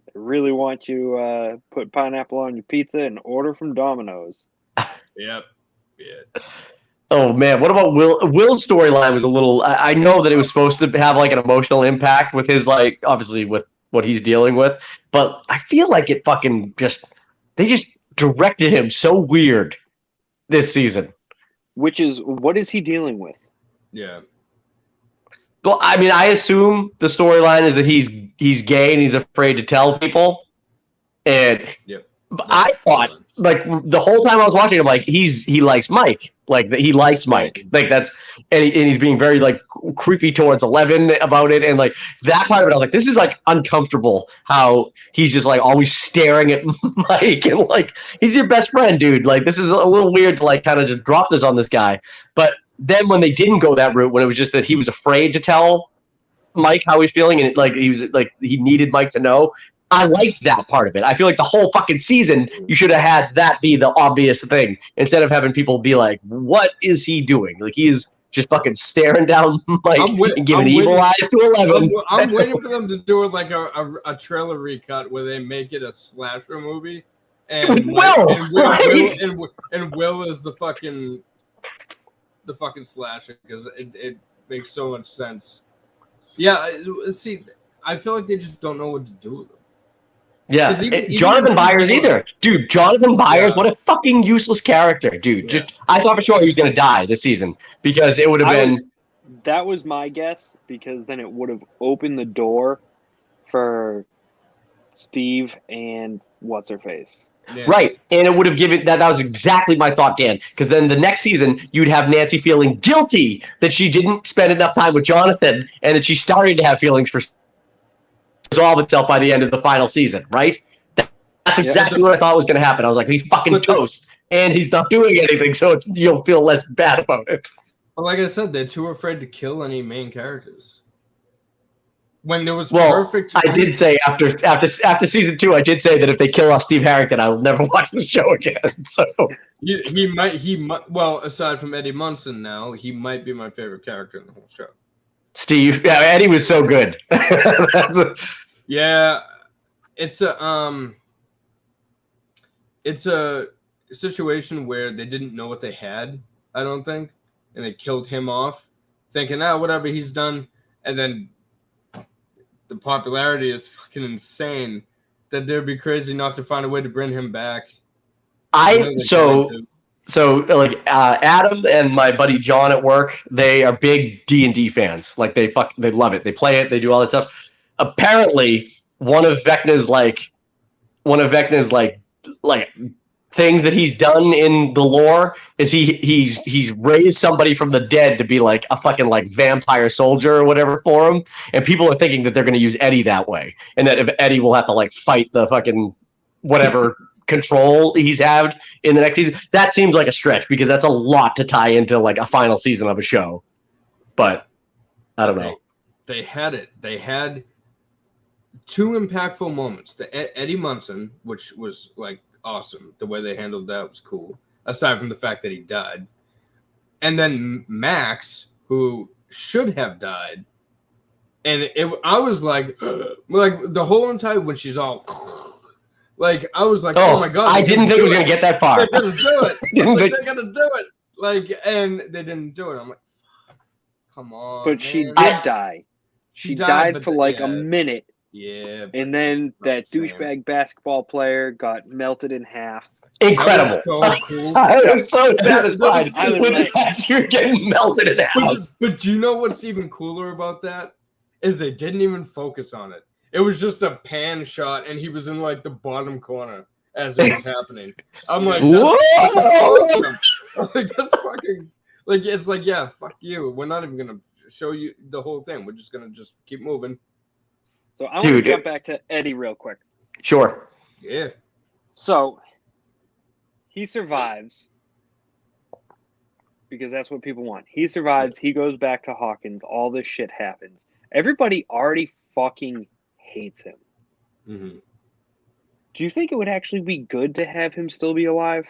They really want you put pineapple on your pizza and order from Domino's. Yep. Yeah. Oh man, what about Will? Will's storyline was a little. I know that it was supposed to have like an emotional impact with his obviously with what he's dealing with, but I feel like it fucking they just directed him so weird this season. What is he dealing with? Yeah. Well, I mean, I assume the storyline is that he's gay and he's afraid to tell people, and But I thought, like, the whole time I was watching him, like, he likes Mike. Like, he likes Mike. Like, that's, and he's being very, like, creepy towards Eleven about it. And, like, that part of it, I was like, this is, like, uncomfortable how he's just, like, always staring at Mike. And, like, he's your best friend, dude. Like, this is a little weird to, like, kind of just drop this on this guy. But then when they didn't go that route, when it was just that he was afraid to tell Mike how he's feeling, and, like, he was, like, he needed Mike to know, I liked that part of it. I feel like the whole fucking season, you should have had that be the obvious thing instead of having people be like, what is he doing? Like, he's just fucking staring down Mike and giving evil eyes to 11. I'm waiting for them to do it like a trailer recut where they make it a slasher movie. And With Will, right? and Will is the fucking slasher because it makes so much sense. Yeah, see, I feel like they just don't know what to do with him. Yeah, Jonathan Byers either. Dude, Jonathan Byers, what a fucking useless character, dude. Yeah. Just I thought for sure he was going to die this season because it would have been... That was my guess, because then it would have opened the door for Steve and what's-her-face. Yeah. Right, and it would have given... That was exactly my thought, Dan, because then the next season, you'd have Nancy feeling guilty that she didn't spend enough time with Jonathan and that she's starting to have feelings for... resolve itself by the end of the final season, right? That's exactly what I thought was going to happen. I was like, he's fucking toast, and he's not doing anything, so you'll feel less bad about it. But like I said, they're too afraid to kill any main characters. When there was perfect... I did say after season 2, I did say that if they kill off Steve Harrington, I will never watch the show again. So he might. Well, aside from Eddie Munson, now he might be my favorite character in the whole show. Steve, yeah, Eddie was so good. Yeah, it's a situation where they didn't know what they had, I don't think, and they killed him off, thinking, whatever, he's done, and then the popularity is fucking insane that they'd be crazy not to find a way to bring him back. So like Adam and my buddy John at work, they are big D&D fans. Like they love it. They play it. They do all that stuff. Apparently, one of Vecna's things that he's done in the lore is he's raised somebody from the dead to be like a fucking like vampire soldier or whatever for him. And people are thinking that they're going to use Eddie that way, and that if Eddie will have to like fight the fucking whatever control he's had in the next season. That seems like a stretch because that's a lot to tie into like a final season of a show. But I don't know. They had it. They had two impactful moments. The Eddie Munson, which was like awesome. The way they handled that was cool. Aside from the fact that he died. And then Max, who should have died. And I was like the whole entire when she's all like, I was like, oh my God. I didn't think it was going to get that far. They're going to do it. They're going to do it. Like, and they didn't do it. I'm like, come on. But she did die. She died for like a minute. Yeah. And then that douchebag basketball player got melted in half. Incredible. So cool. I was so satisfied with that. You're getting melted in half. But do you know what's even cooler about that? Is they didn't even focus on it. It was just a pan shot, and he was in like the bottom corner as it was happening. I'm like, that's awesome. I'm like, that's fucking like it's like, yeah, fuck you. We're not even gonna show you the whole thing. We're just gonna just keep moving. So I want to jump back to Eddie real quick. Sure. Yeah. So he survives because that's what people want. He survives. Yes. He goes back to Hawkins. All this shit happens. Everybody already fucking hates him. Mm-hmm. Do you think it would actually be good to have him still be alive?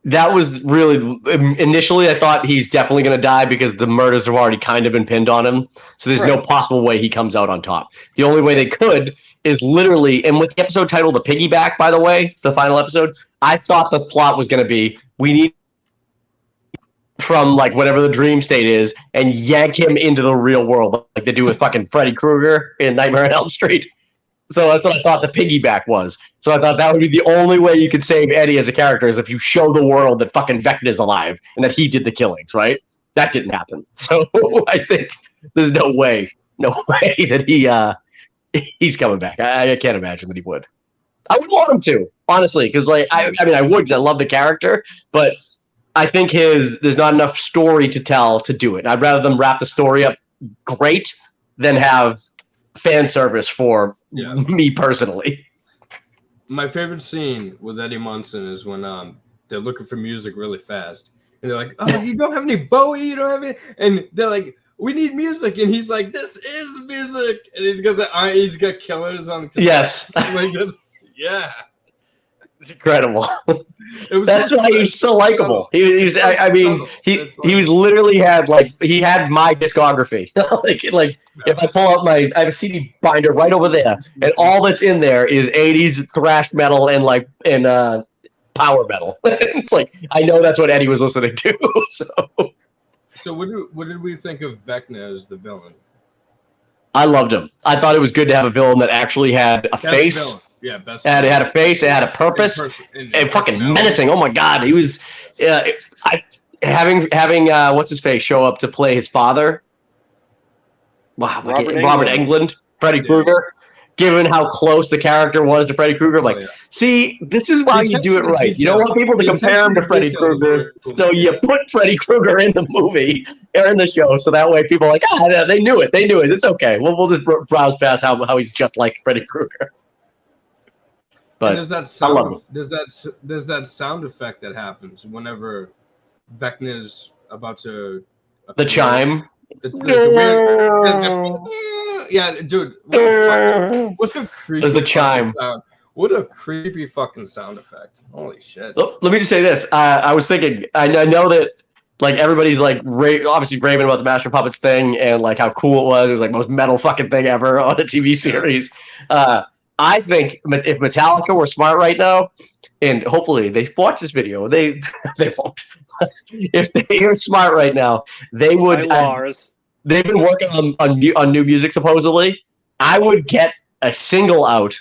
That was really initially. I thought he's definitely going to die because the murders have already kind of been pinned on him. So there's no possible way he comes out on top. The only way they could is literally, and with the episode title, The Piggyback, by the way, the final episode, I thought the plot was going to be we need from like whatever the dream state is and yank him into the real world like they do with fucking Freddy Krueger in Nightmare on Elm Street. So that's what I thought the piggyback was. So I thought that would be the only way you could save Eddie as a character is if you show the world that fucking Vecna's alive and that he did the killings, right? That didn't happen. So I think there's no way that he's coming back. I can't imagine that he would. I would want him to, honestly, because like I mean I would, 'cause I love the character, but I think there's not enough story to tell to do it. I'd rather them wrap the story up great than have fan service for me personally. My favorite scene with Eddie Munson is when they're looking for music really fast, and they're like, "Oh, you don't have any Bowie, you don't have any," and they're like, "We need music," and he's like, "This is music," and he's got killers on. Yes, like yeah, it's incredible. That's why he was so likable. He was. I mean, he was literally he had my discography. like if I pull out I have a CD binder right over there, and all that's in there is 80s thrash metal and power metal. It's like I know that's what Eddie was listening to. So what did we think of Vecna as the villain? I loved him. I thought it was good to have a villain that actually had a face. Villain. Yeah, best. It had a face. It had a purpose. And fucking menacing. Oh my god, he was. Having what's his face show up to play his father. Wow, Robert Englund, Freddy Krueger. Given how close the character was to Freddy Krueger, I'm like, see, this is why you do it right. You don't want people to compare him to Freddy Krueger, so you put Freddy Krueger in the movie or in the show, so that way people are like, they knew it. It's okay. We'll just browse past how he's just like Freddy Krueger. But there's that sound. There's that sound effect that happens whenever Vecna's about to. The chime. The weird, yeah, dude. What a creepy. There's the chime. Sound. What a creepy fucking sound effect. Holy shit. Let me just say this. I was thinking. I know that everybody's obviously raving about the Master Puppets thing and how cool it was. It was most metal fucking thing ever on a TV series. I think if Metallica were smart right now, and hopefully they watch this video, they won't. If they are smart right now, they would. They've been working on new music supposedly. I would get a single out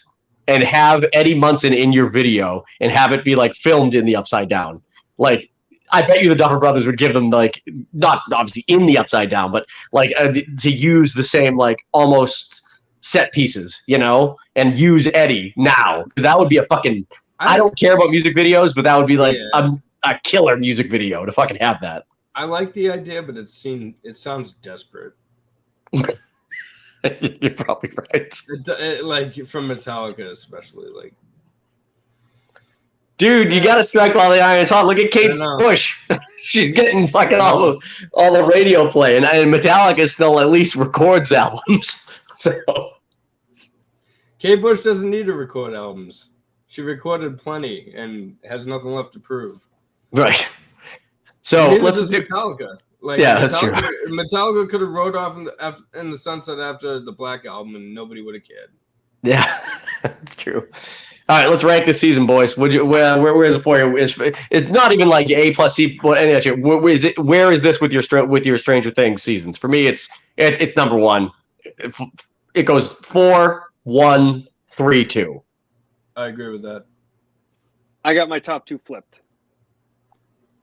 and have Eddie Munson in your video and have it be filmed in the Upside Down. I bet you the Duffer Brothers would give them not obviously in the Upside Down, but to use the same almost set pieces, and use Eddie now, because that would be a fucking. I don't care about music videos, but that would be a killer music video to fucking have that. I like the idea, but it sounds desperate. You're probably right. From Metallica, especially. Dude, you gotta strike while the iron's hot. Look at Kate Bush. She's getting fucking all the radio play, and Metallica still at least records albums. So Kate Bush doesn't need to record albums. She recorded plenty and has nothing left to prove. Right. So let's do Metallica. That's true. Metallica could have rode off in the sunset after the Black Album, and nobody would have cared. Yeah, that's true. All right, let's rank this season, boys. Where is it for you? It's not even A plus C, but any of that shit. Where is this with your Stranger Things seasons? For me, it's number one. It goes 4, 1, 3, 2. I agree with that. I got my top two flipped.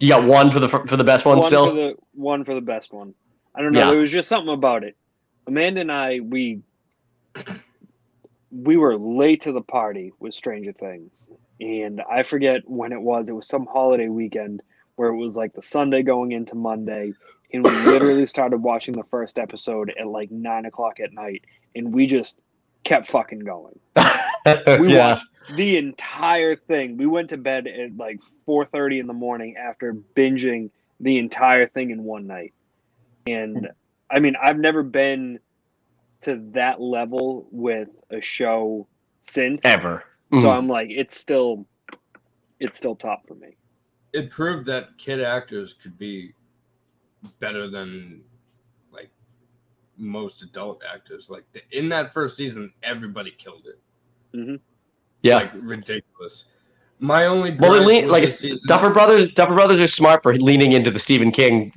You got one for the best one still? One for the best one. I don't know. There was just something about it. Amanda and I, we were late to the party with Stranger Things. And I forget when it was. It was some holiday weekend where it was the Sunday going into Monday. And we literally started watching the first episode at 9 o'clock at night. And we just kept fucking going. We watched the entire thing. We went to bed at 4:30 in the morning after binging the entire thing in one night. And I mean, I've never been to that level with a show since ever. So I'm it's still top for me. It proved that kid actors could be better than most adult actors. In that first season, everybody killed it. Mm-hmm. Yeah, ridiculous. My only Duffer Brothers are smart for leaning into the Stephen King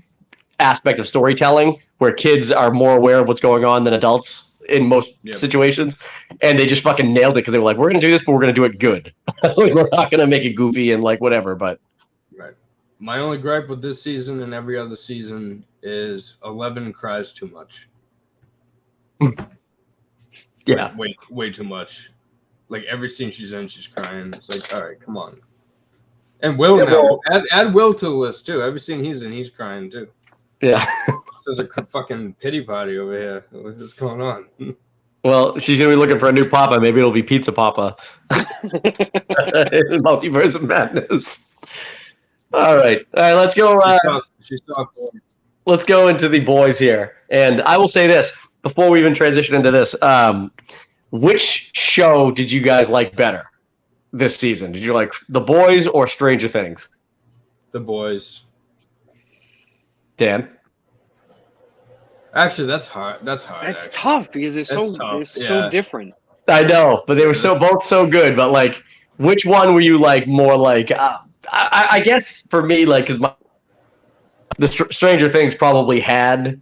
aspect of storytelling, where kids are more aware of what's going on than adults in most situations, and they just fucking nailed it because they were we're gonna do this, but we're gonna do it good. We're not gonna make it goofy and whatever. But right. My only gripe with this season and every other season is 11 cries too much. Yeah, way too much. Like every scene she's in, she's crying. It's like, all right, come on. And Will now. Add Will to the list too. Every scene he's in, he's crying too. Yeah. There's a fucking pity party over here. What's going on? Well, she's gonna be looking for a new Papa. Maybe it'll be Pizza Papa. Multiverse of Madness. All right. Let's go. Let's go into the boys here, and I will say this before we even transition into this. Which show did you guys like better this season? Did you like The Boys or Stranger Things? The Boys. Dan? Actually, that's hard. That's tough because they're so different. I know, but they were both so good. But like, which one were you like more like? I guess for me, like, because the Stranger Things probably had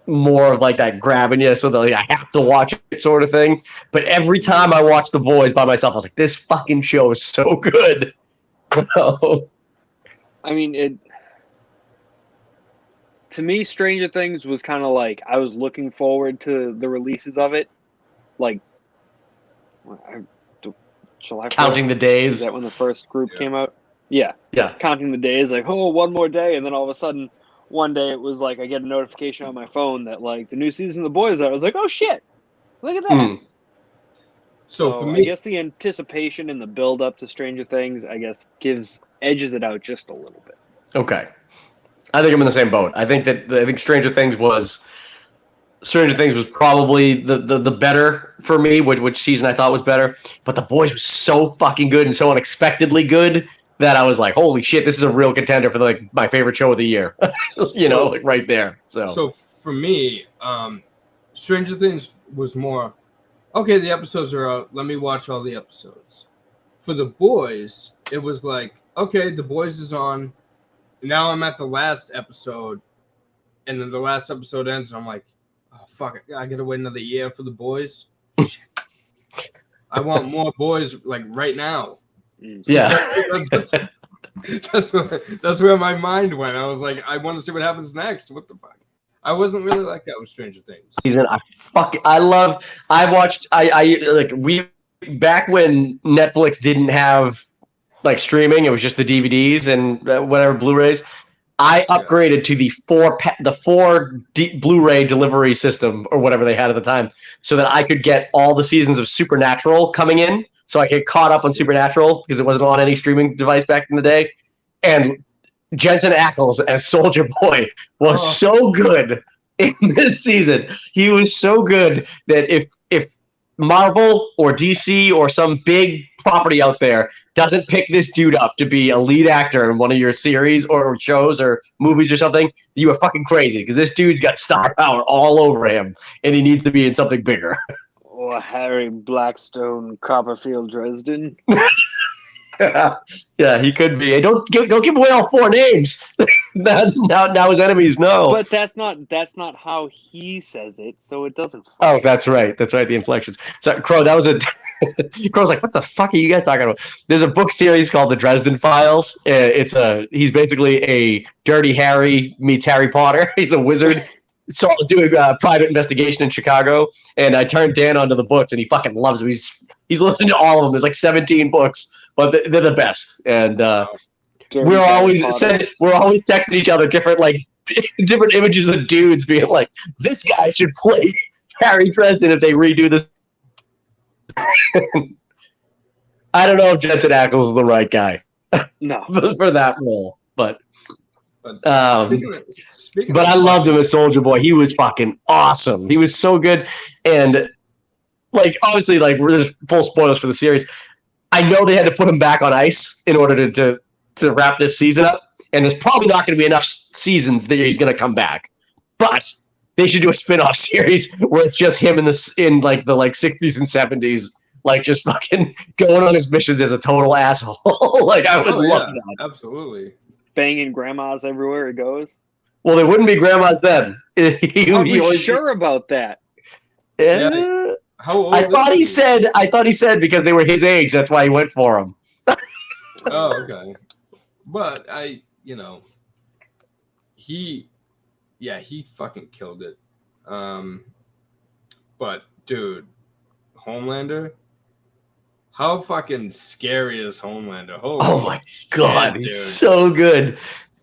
more of like that grabbing you, so that like, I have to watch it sort of thing. But every time I watched The Boys by myself, I was like, this fucking show is so good. I mean, to me, Stranger Things was kind of like I was looking forward to the releases of it, like July 4th, counting the days. Is that when the first group came out? Yeah. Counting the days, like, oh, one more day, and then all of a sudden, one day it was like I get a notification on my phone that like the new season of The Boys out. I was like, oh shit, look at that. So for me, I guess the anticipation and the build up to Stranger Things, I guess, edges it out just a little bit. Okay. I think I'm in the same boat. I think Stranger Things was probably the better for me, which season I thought was better. But The Boys was so fucking good and so unexpectedly good that I was like, holy shit, this is a real contender for like my favorite show of the year. Like right there. So for me, Stranger Things was more, okay, the episodes are out, let me watch all the episodes. For The Boys, it was like, okay, The Boys is on. Now I'm at the last episode, and then the last episode ends, and I'm like, oh, fuck it. I got to wait another year for The Boys. Shit. I want more Boys, like, right now. Yeah. That's where my mind went. I was like, I want to see what happens next. What the fuck? I wasn't really like that with Stranger Things. Back when Netflix didn't have like streaming, it was just the DVDs and whatever Blu-rays. I upgraded to the four Blu-ray delivery system or whatever they had at the time, so that I could get all the seasons of Supernatural coming in. So I get caught up on Supernatural because it wasn't on any streaming device back in the day. And Jensen Ackles as Soldier Boy was so good in this season. He was so good that if Marvel or DC or some big property out there doesn't pick this dude up to be a lead actor in one of your series or shows or movies or something, you are fucking crazy, because this dude's got star power all over him and he needs to be in something bigger. Or Harry Blackstone, Copperfield, Dresden. Yeah, he could be. Don't give away all four names. now his enemies know. But that's not how he says it, so it doesn't. Oh, that's right. That's right. The inflections. So Crow, that was a. Crow's like, what the fuck are you guys talking about? There's a book series called the Dresden Files. He's basically a Dirty Harry meets Harry Potter. He's a wizard. So doing a private investigation in Chicago, and I turned Dan onto the books, and he fucking loves them. He's listening to all of them. There's like 17 books, but they're the best. And we're always texting each other different images of dudes being like, this guy should play Harry Dresden if they redo this. I don't know if Jensen Ackles is the right guy. No, for that role, but. Speaking but I loved him as Soldier Boy. He was fucking awesome. He was so good. And like, obviously, like, there's full spoilers for the series. I know they had to put him back on ice in order to wrap this season up. And there's probably not going to be enough seasons that he's going to come back. But they should do a spin-off series where it's just him in the 60s and 70s, like, just fucking going on his missions as a total asshole. Like, I would love that. Absolutely. Banging grandmas everywhere he goes. Well, there wouldn't be grandmas then. Are was sure about that? Yeah. How old? I thought he said because they were his age. That's why he went for them. Oh, okay. But he fucking killed it. But dude, Homelander, How fucking scary is Homelander? Holy Oh my god, shit, he's dude. so good.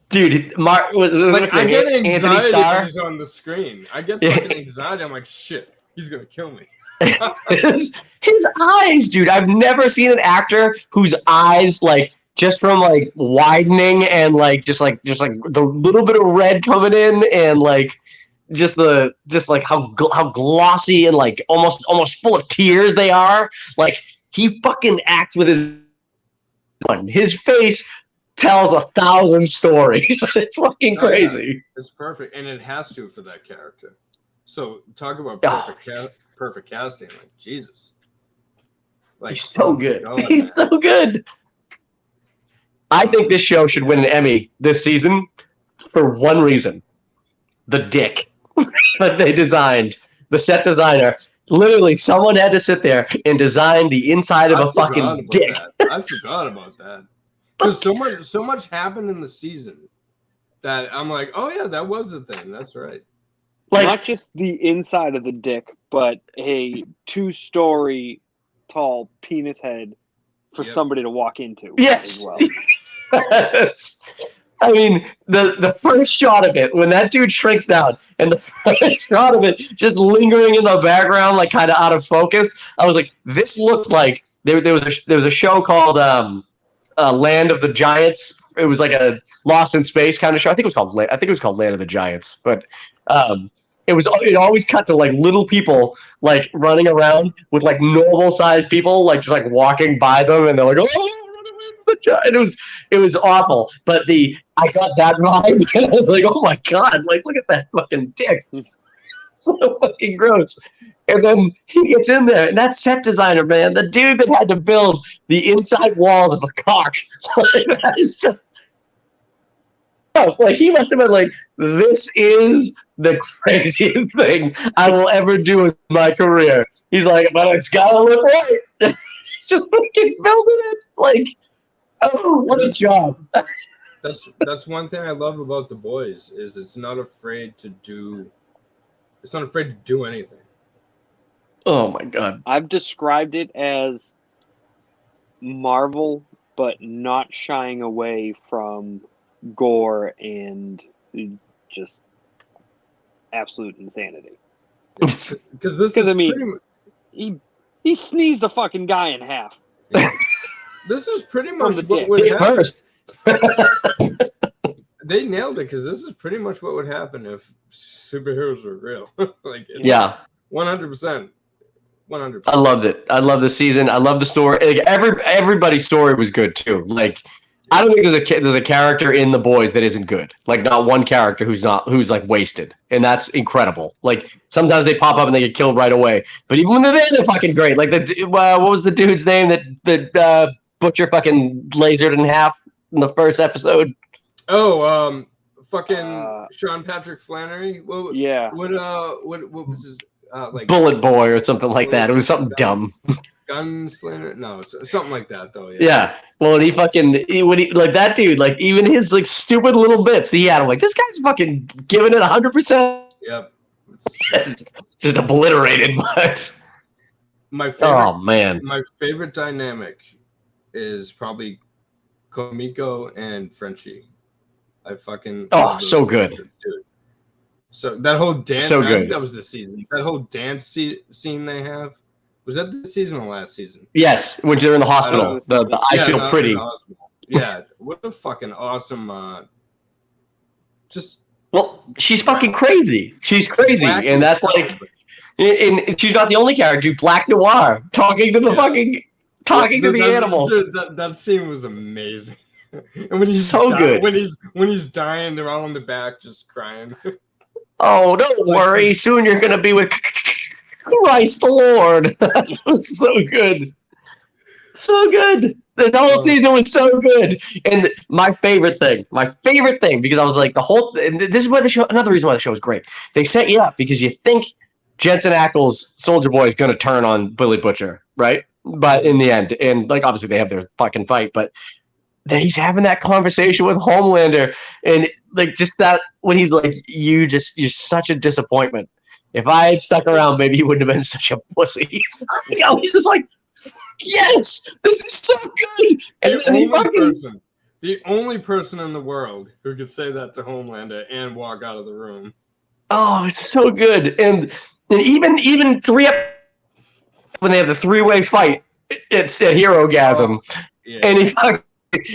Dude, what's I his get name? Anthony anxiety Starr? when he's on the screen. I get fucking anxiety. I'm like, shit, he's gonna kill me. his eyes, dude. I've never seen an actor whose eyes, like, just from like widening and like just like the little bit of red coming in and like just like how glossy and like almost full of tears they are. Like, he fucking acts with his face tells 1,000 stories. It's fucking crazy. It's perfect, and it has to for that character. So talk about perfect casting. Like, Jesus, like, he's so good. God, He's so good. I think this show should win an Emmy this season for one reason: the dick that they designed. The set designer, literally, someone had to sit there and design the inside of a fucking dick. I forgot about that. Because so much happened in the season that I'm like, oh yeah, that was the thing. That's right. Like, not just the inside of the dick, but a 2-story tall penis head for somebody to walk into. Yes. As well. Yes. I mean, the first shot of it, when that dude shrinks down, and the first shot of it just lingering in the background, like kind of out of focus, I was like, this looks like there was a show called Land of the Giants. It was like a Lost in Space kind of show. I think it was called Land of the Giants, but it always cut to like little people like running around with like normal sized people like just like walking by them, and they're like, oh. And it was awful, but I got that vibe, and I was like, oh my god, like, look at that fucking dick. So fucking gross. And then he gets in there, and that set designer, man, the dude that had to build the inside walls of a cock, like, that is just, like, he must have been like, this is the craziest thing I will ever do in my career. He's like, but it's gotta look right. He's just fucking building it, like, oh, what a job. That's one thing I love about The Boys is it's not afraid to do anything. Oh my god. I've described it as Marvel, but not shying away from gore and just absolute insanity. Because I mean, he sneezed the fucking guy in half. This is pretty much the what would Dick happen. first. They nailed it, because this is pretty much what would happen if superheroes were real. Like, yeah, 100%. 100%. I loved it. I love the season. I love the story. Like, everybody's story was good too. Like, I don't think there's a character in The Boys that isn't good. Like, not one character who's like wasted, and that's incredible. Like, sometimes they pop up and they get killed right away, but even when they're there, they're fucking great. Like, what was the dude's name that Butcher fucking lasered in half in the first episode? Oh, fucking Sean Patrick Flannery. What was his like Bullet Boy or something like that? It was something dumb. Gunslinger? No, something like that though. Yeah. Well, when he like that dude, like, even his like stupid little bits he had, I'm like, this guy's fucking giving it 100%. Yep. It's just obliterated, but my favorite. Oh man. My favorite dynamic is probably Komiko and Frenchie. I fucking so good. Dude. So that whole dance, so I good. think that was the season. That whole dance scene they have, was that this season or last season? Yes, when they're in the hospital. I feel pretty. Yeah, what a fucking awesome. Well, she's fucking crazy. She's crazy, and that's like, and she's not the only character. Black Noir talking to the animals. That scene was amazing. And when he's good. When he's dying, they're all in the back just crying. Oh, don't worry. Soon you're gonna be with Christ the Lord. That was so good. So good. This whole season was so good. And my favorite thing, because I was like, and this is why another reason why the show is great. They set you up because you think Jensen Ackles' Soldier Boy is going to turn on Billy Butcher, right? But in the end, and like, obviously they have their fucking fight, but then he's having that conversation with Homelander, and like, just that, when he's like, you're such a disappointment. If I had stuck around, maybe you wouldn't have been such a pussy. I was just like, Yes, this is so good. And then he fucking. The only person in the world who could say that to Homelander and walk out of the room. Oh, it's so good. And even when they have the 3-way fight, it's a hero-gasm. Oh, yeah. And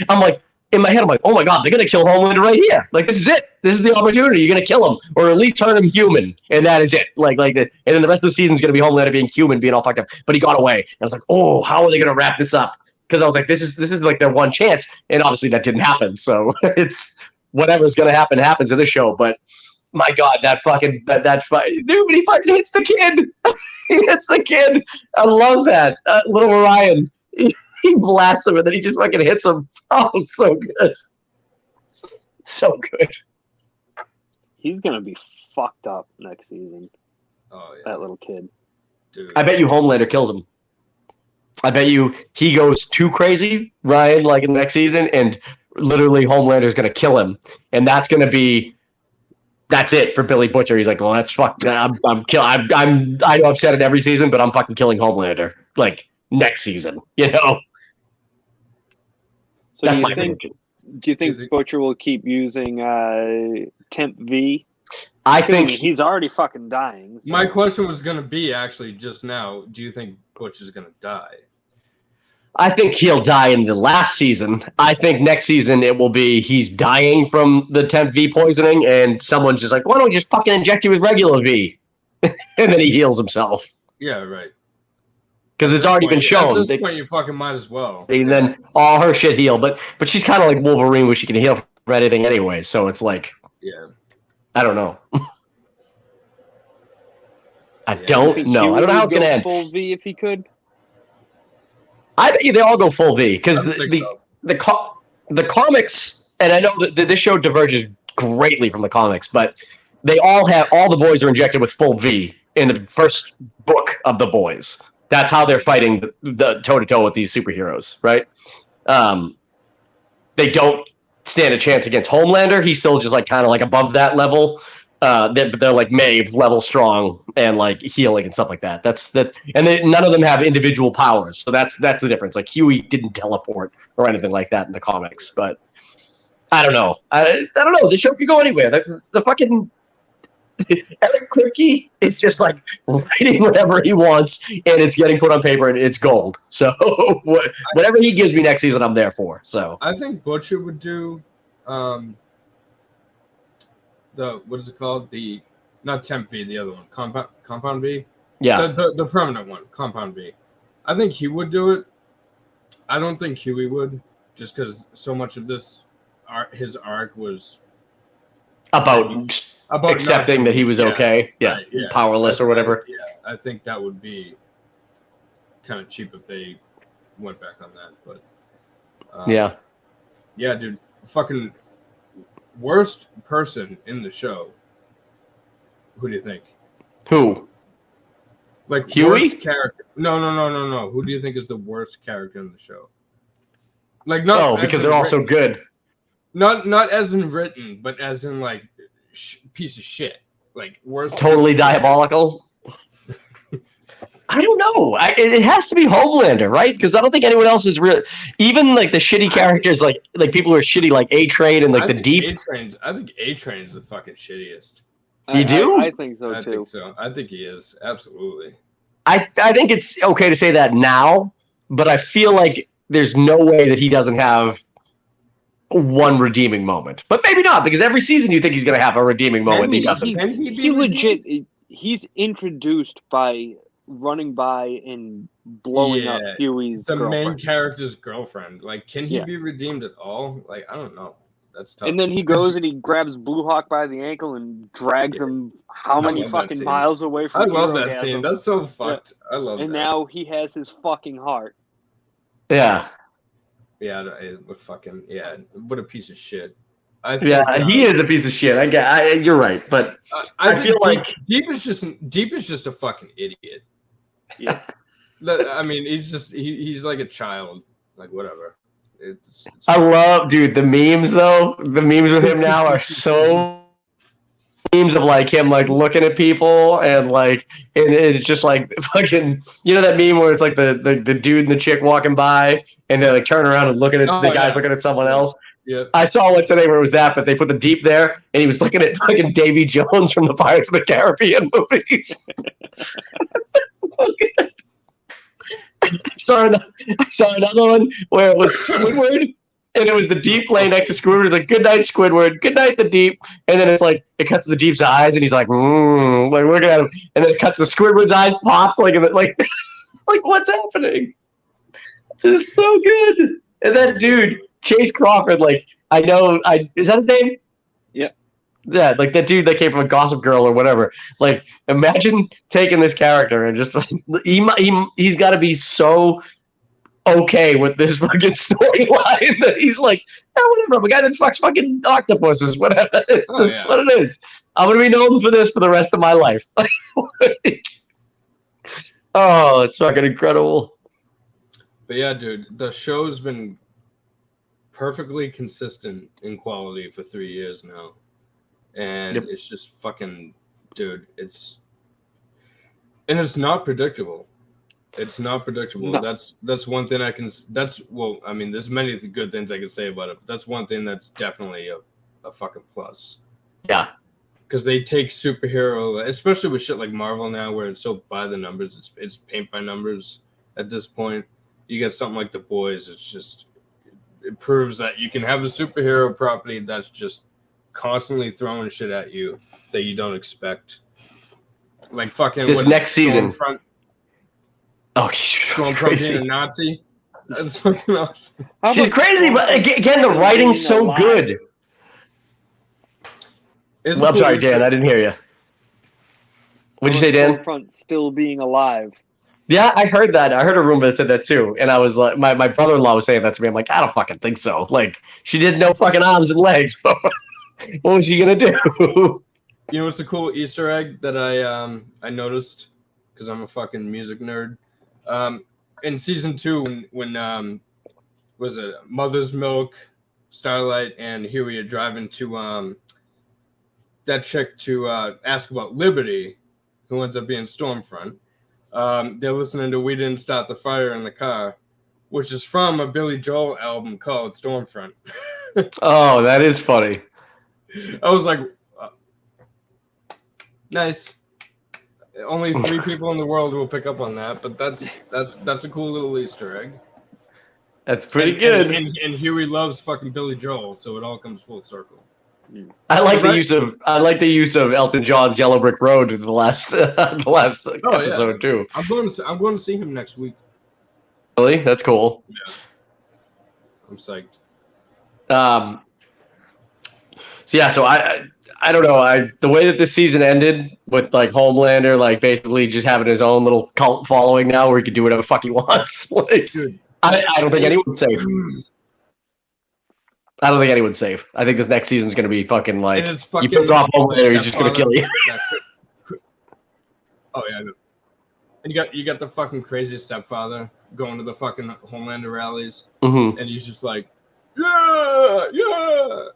I'm like, in my head, I'm like, oh my God, they're going to kill Homelander right here. Like, this is it. This is the opportunity. You're going to kill him or at least turn him human. And that is it. And then the rest of the season is going to be Homelander being human, being all fucked up. But he got away. And I was like, oh, how are they going to wrap this up? Because I was like, this is like their one chance. And obviously that didn't happen. So it's whatever's going to happen happens in the show. But my God, that fight, dude, when he fucking hits the kid. He hits the kid. I love that. Little Ryan. He blasts him and then he just fucking hits him. Oh, so good. So good. He's going to be fucked up next season. Oh, yeah. That little kid. Dude. I bet you Homelander kills him. I bet you he goes too crazy, Ryan, like in the next season, and literally Homelander's going to kill him. And that's going to be that's it for Billy Butcher. He's like, well, that's fuck. I know I've said it every season, but I'm fucking killing Homelander like next season. You know. So do you think Butcher will keep using Temp V? I think he's already fucking dying. So. My question was going to be actually just now, do you think Butcher's going to die? I think he'll die in the last season. I think next season it will be he's dying from the Temp V poisoning and someone's just like, why don't we just fucking inject you with regular V? And then he heals himself. Yeah, right. Because it's already been shown. At this point, you fucking might as well. And then all her shit healed. But she's kind of like Wolverine, where she can heal from anything anyway. So it's like, yeah, I don't know. I don't know. I don't know how it's going to end. Full V if he could. I bet you they all go full V because the comics, and I know that this show diverges greatly from the comics, but they all the boys are injected with full V in the first book of the boys. That's how they're fighting the toe-to-toe with these superheroes, right? They don't stand a chance against Homelander. He's still just like kind of like above that level. They're like Maeve level strong and like healing and stuff like that. And none of them have individual powers, so that's the difference. Like Huey didn't teleport or anything like that in the comics, but I don't know. I don't know. The show could go anywhere. The fucking Eric Kripke is just like writing whatever he wants, and it's getting put on paper, and it's gold. So whatever he gives me next season, I'm there for. So I think Butcher would do what is it called? The not Temp V, the other one, Compound V. Yeah, the permanent one, Compound V. I think he would do it. I don't think Huey would, just because so much of his arc was about accepting that he was okay, right, powerless or whatever. I think that would be kind of cheap if they went back on that. But yeah, dude, fucking worst person in the show. Who do you think? Who? Like Huey? Worst character? No. Who do you think is the worst character in the show? Like no, because they're all so good. Not as in written, but as in like piece of shit. Like worst. Totally diabolical. I don't know. It has to be Homelander, right? Because I don't think anyone else is real. Even like the shitty characters, like people who are shitty, like A-Train and like the Deep. I think A-Train's the fucking shittiest. You do? I think so too. I think so. I think he is absolutely. I think it's okay to say that now, but I feel like there's no way that he doesn't have one redeeming moment. But maybe not, because every season you think he's going to have a redeeming moment. He doesn't. He's introduced by running by and blowing up Huey's girlfriend. Main character's girlfriend. Like, can he be redeemed at all? Like, I don't know. That's tough. And then he goes and he grabs Blue Hawk by the ankle and drags him how many fucking miles away from I love that scene. That's so fucked. I love it. And now he has his fucking heart. Yeah. Yeah, what a piece of shit. He is a piece of shit. You're right, but I feel like Deep is just a fucking idiot. Yeah, I mean, he's like a child, like whatever. I love, dude, the memes though. The memes with him now are so memes of like him like looking at people and like and it's just like fucking that meme where it's like the dude and the chick walking by and they like turn around and looking at the guy's looking at someone else. Yeah. I saw one today where it was that, but they put the deep there and he was looking at fucking Davy Jones from the Pirates of the Caribbean movies. So good. I saw another one where it was Squidward. And it was the deep laying next to Squidward. It's like, good night, Squidward. Good night, the deep. And then it's like, it cuts to the deep's eyes, and he's like, like looking at him. And then it cuts to Squidward's eyes popped, like what's happening? Just so good. And that dude, Chase Crawford, like, is that his name? Yeah. Yeah, like that dude that came from a Gossip Girl or whatever. Like, imagine taking this character and just, he's got to be so okay with this fucking storyline that he's like, whatever, I'm a guy that fucks fucking octopuses, whatever. It's what it is. I'm gonna be known for this for the rest of my life. Oh, it's fucking incredible. But yeah, dude, the show's been perfectly consistent in quality for 3 years now. And it's just fucking, dude, it's not predictable. It's not predictable. No. That's one thing I can. I mean, there's many good things I can say about it. But that's one thing that's definitely a fucking plus. Yeah. Because they take superhero, especially with shit like Marvel now, where it's so by the numbers. It's paint by numbers at this point. You get something like The Boys. It's just it proves that you can have a superhero property that's just constantly throwing shit at you that you don't expect. Like fucking this next season. Oh, Stormfront being a Nazi. That's fucking awesome. She's crazy, but again, the writing's so good. I'm sorry, Dan. I didn't hear you. What'd you say, Dan? Stormfront still being alive. Yeah, I heard that. I heard a rumor that said that too. And I was like, my brother-in-law was saying that to me. I'm like, I don't fucking think so. Like, she did no fucking arms and legs. What was she gonna do? You know what's a cool Easter egg that I noticed because I'm a fucking music nerd. In season 2, when was it Mother's Milk, Starlight, and Huey are driving to that chick to ask about Liberty, who ends up being Stormfront. They're listening to "We Didn't Start the Fire" in the car, which is from a Billy Joel album called Stormfront. Oh, that is funny. I was like, nice. Only 3 people in the world will pick up on that, but that's a cool little Easter egg. That's pretty good. And Huey loves fucking Billy Joel, so it all comes full circle. I like the use of Elton John's "Yellow Brick Road" in the last episode too. I'm going to see him next week. Really? That's cool. Yeah, I'm psyched. So I don't know. The way that this season ended with like Homelander, like basically just having his own little cult following now, where he can do whatever the fuck he wants. Like, dude, I don't think anyone's safe. I don't think anyone's safe. I think this next season's gonna be fucking like you piss off Homelander, he's just gonna kill you. Oh yeah, and you got the fucking crazy stepfather going to the fucking Homelander rallies, and he's just like, yeah,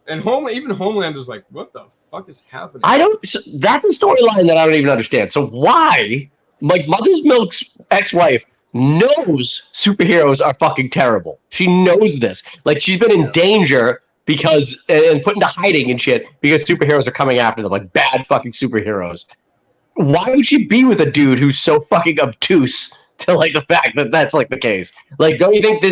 and even Homelander's like, what the fuck is happening? That's a storyline that I don't even understand. So why, like, Mother's Milk's ex-wife knows superheroes are fucking terrible. She knows this. Like, she's been in danger because and put into hiding and shit because superheroes are coming after them, like bad fucking superheroes. Why would she be with a dude who's so fucking obtuse to like the fact that that's like the case? Like, don't you think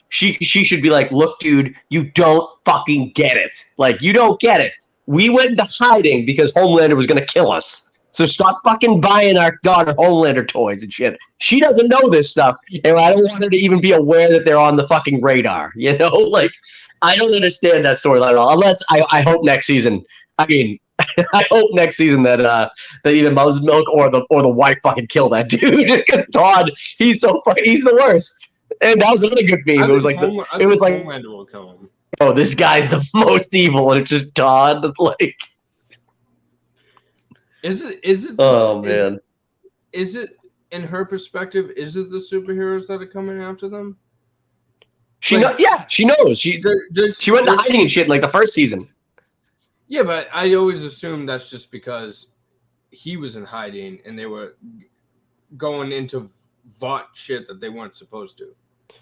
she should be like, look, dude, you don't fucking get it. Like, you don't get it. We went into hiding because Homelander was gonna kill us. So stop fucking buying our daughter Homelander toys and shit. She doesn't know this stuff, and I don't want her to even be aware that they're on the fucking radar. You know, like, I don't understand that storyline at all. Unless I hope next season. I mean, I hope next season that either Mother's Milk or the wife fucking kill that dude. Todd, he's the worst. And that was another good meme. It was like Homelander will kill him. Oh, this guy's the most evil, and it's just Todd. Like, is it? Oh man, is it in her perspective? Is it the superheroes that are coming after them? She knows. She went into hiding and shit like the first season. Yeah, but I always assumed that's just because he was in hiding and they were going into Vought shit that they weren't supposed to.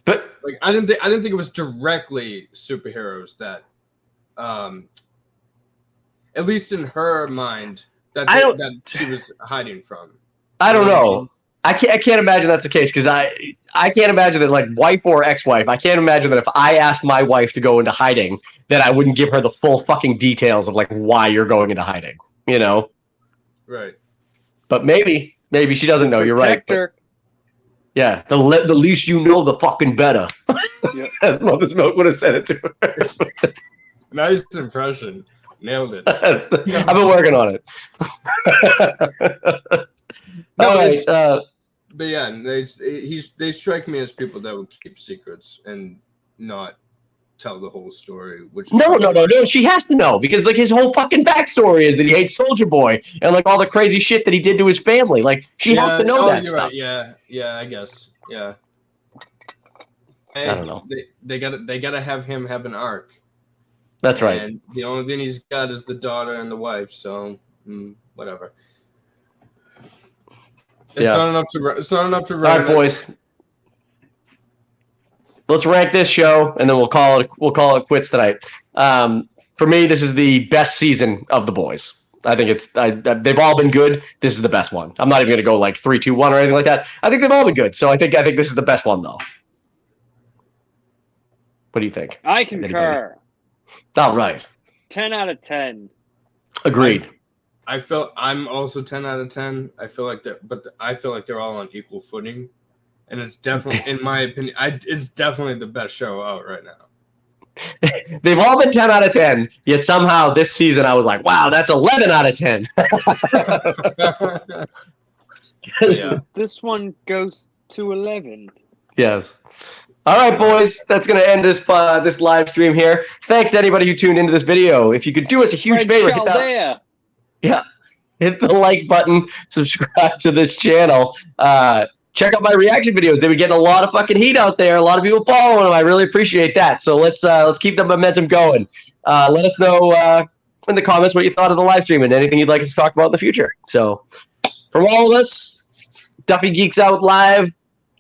But like, I didn't think it was directly superheroes that, at least in her mind, that she was hiding from. I don't know. I can't imagine that's the case because I can't imagine that, like, wife or ex-wife. I can't imagine that if I asked my wife to go into hiding, that I wouldn't give her the full fucking details of like why you're going into hiding. You know? Right. But maybe she doesn't know. You're right. But, yeah, the least you know, the fucking better. Yep. As Mother's Milk would have said it to her. Nice impression. Nailed it. I've been working on it. All right. But yeah, they strike me as people that would keep secrets and not tell the whole story. Which no. She has to know because like his whole fucking backstory is that he hates Soldier Boy and like all the crazy shit that he did to his family. Like she has to know that stuff. Right. Yeah, I guess. Yeah. Hey, I don't know. They gotta have him have an arc. That's right. And the only thing he's got is the daughter and the wife. So whatever. It's not enough to. All right, boys. Let's rank this show, and then we'll call it quits tonight. For me, this is the best season of The Boys. I think they've all been good. This is the best one. I'm not even going to go like 3, 2, 1 or anything like that. I think they've all been good. So I think this is the best one, though. What do you think? I concur. All right. 10 out of 10. Agreed. I'm also 10 out of 10. I feel like they're all on equal footing, and it's definitely, in my opinion, it's definitely the best show out right now. They've all been 10 out of 10, yet somehow this season I was like, wow, that's 11 out of 10. Yeah. This one goes to 11. Yes. All right, boys, that's going to end this live stream here. Thanks to anybody who tuned into this video. If you could do us a huge favor, hit the like button, subscribe to this channel. Check out my reaction videos. They've been getting a lot of fucking heat out there. A lot of people following them. I really appreciate that. So let's keep the momentum going. Let us know in the comments what you thought of the live stream and anything you'd like us to talk about in the future. So from all of us, Duffey Geeks Out Live.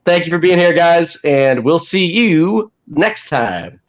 Thank you for being here, guys, and we'll see you next time.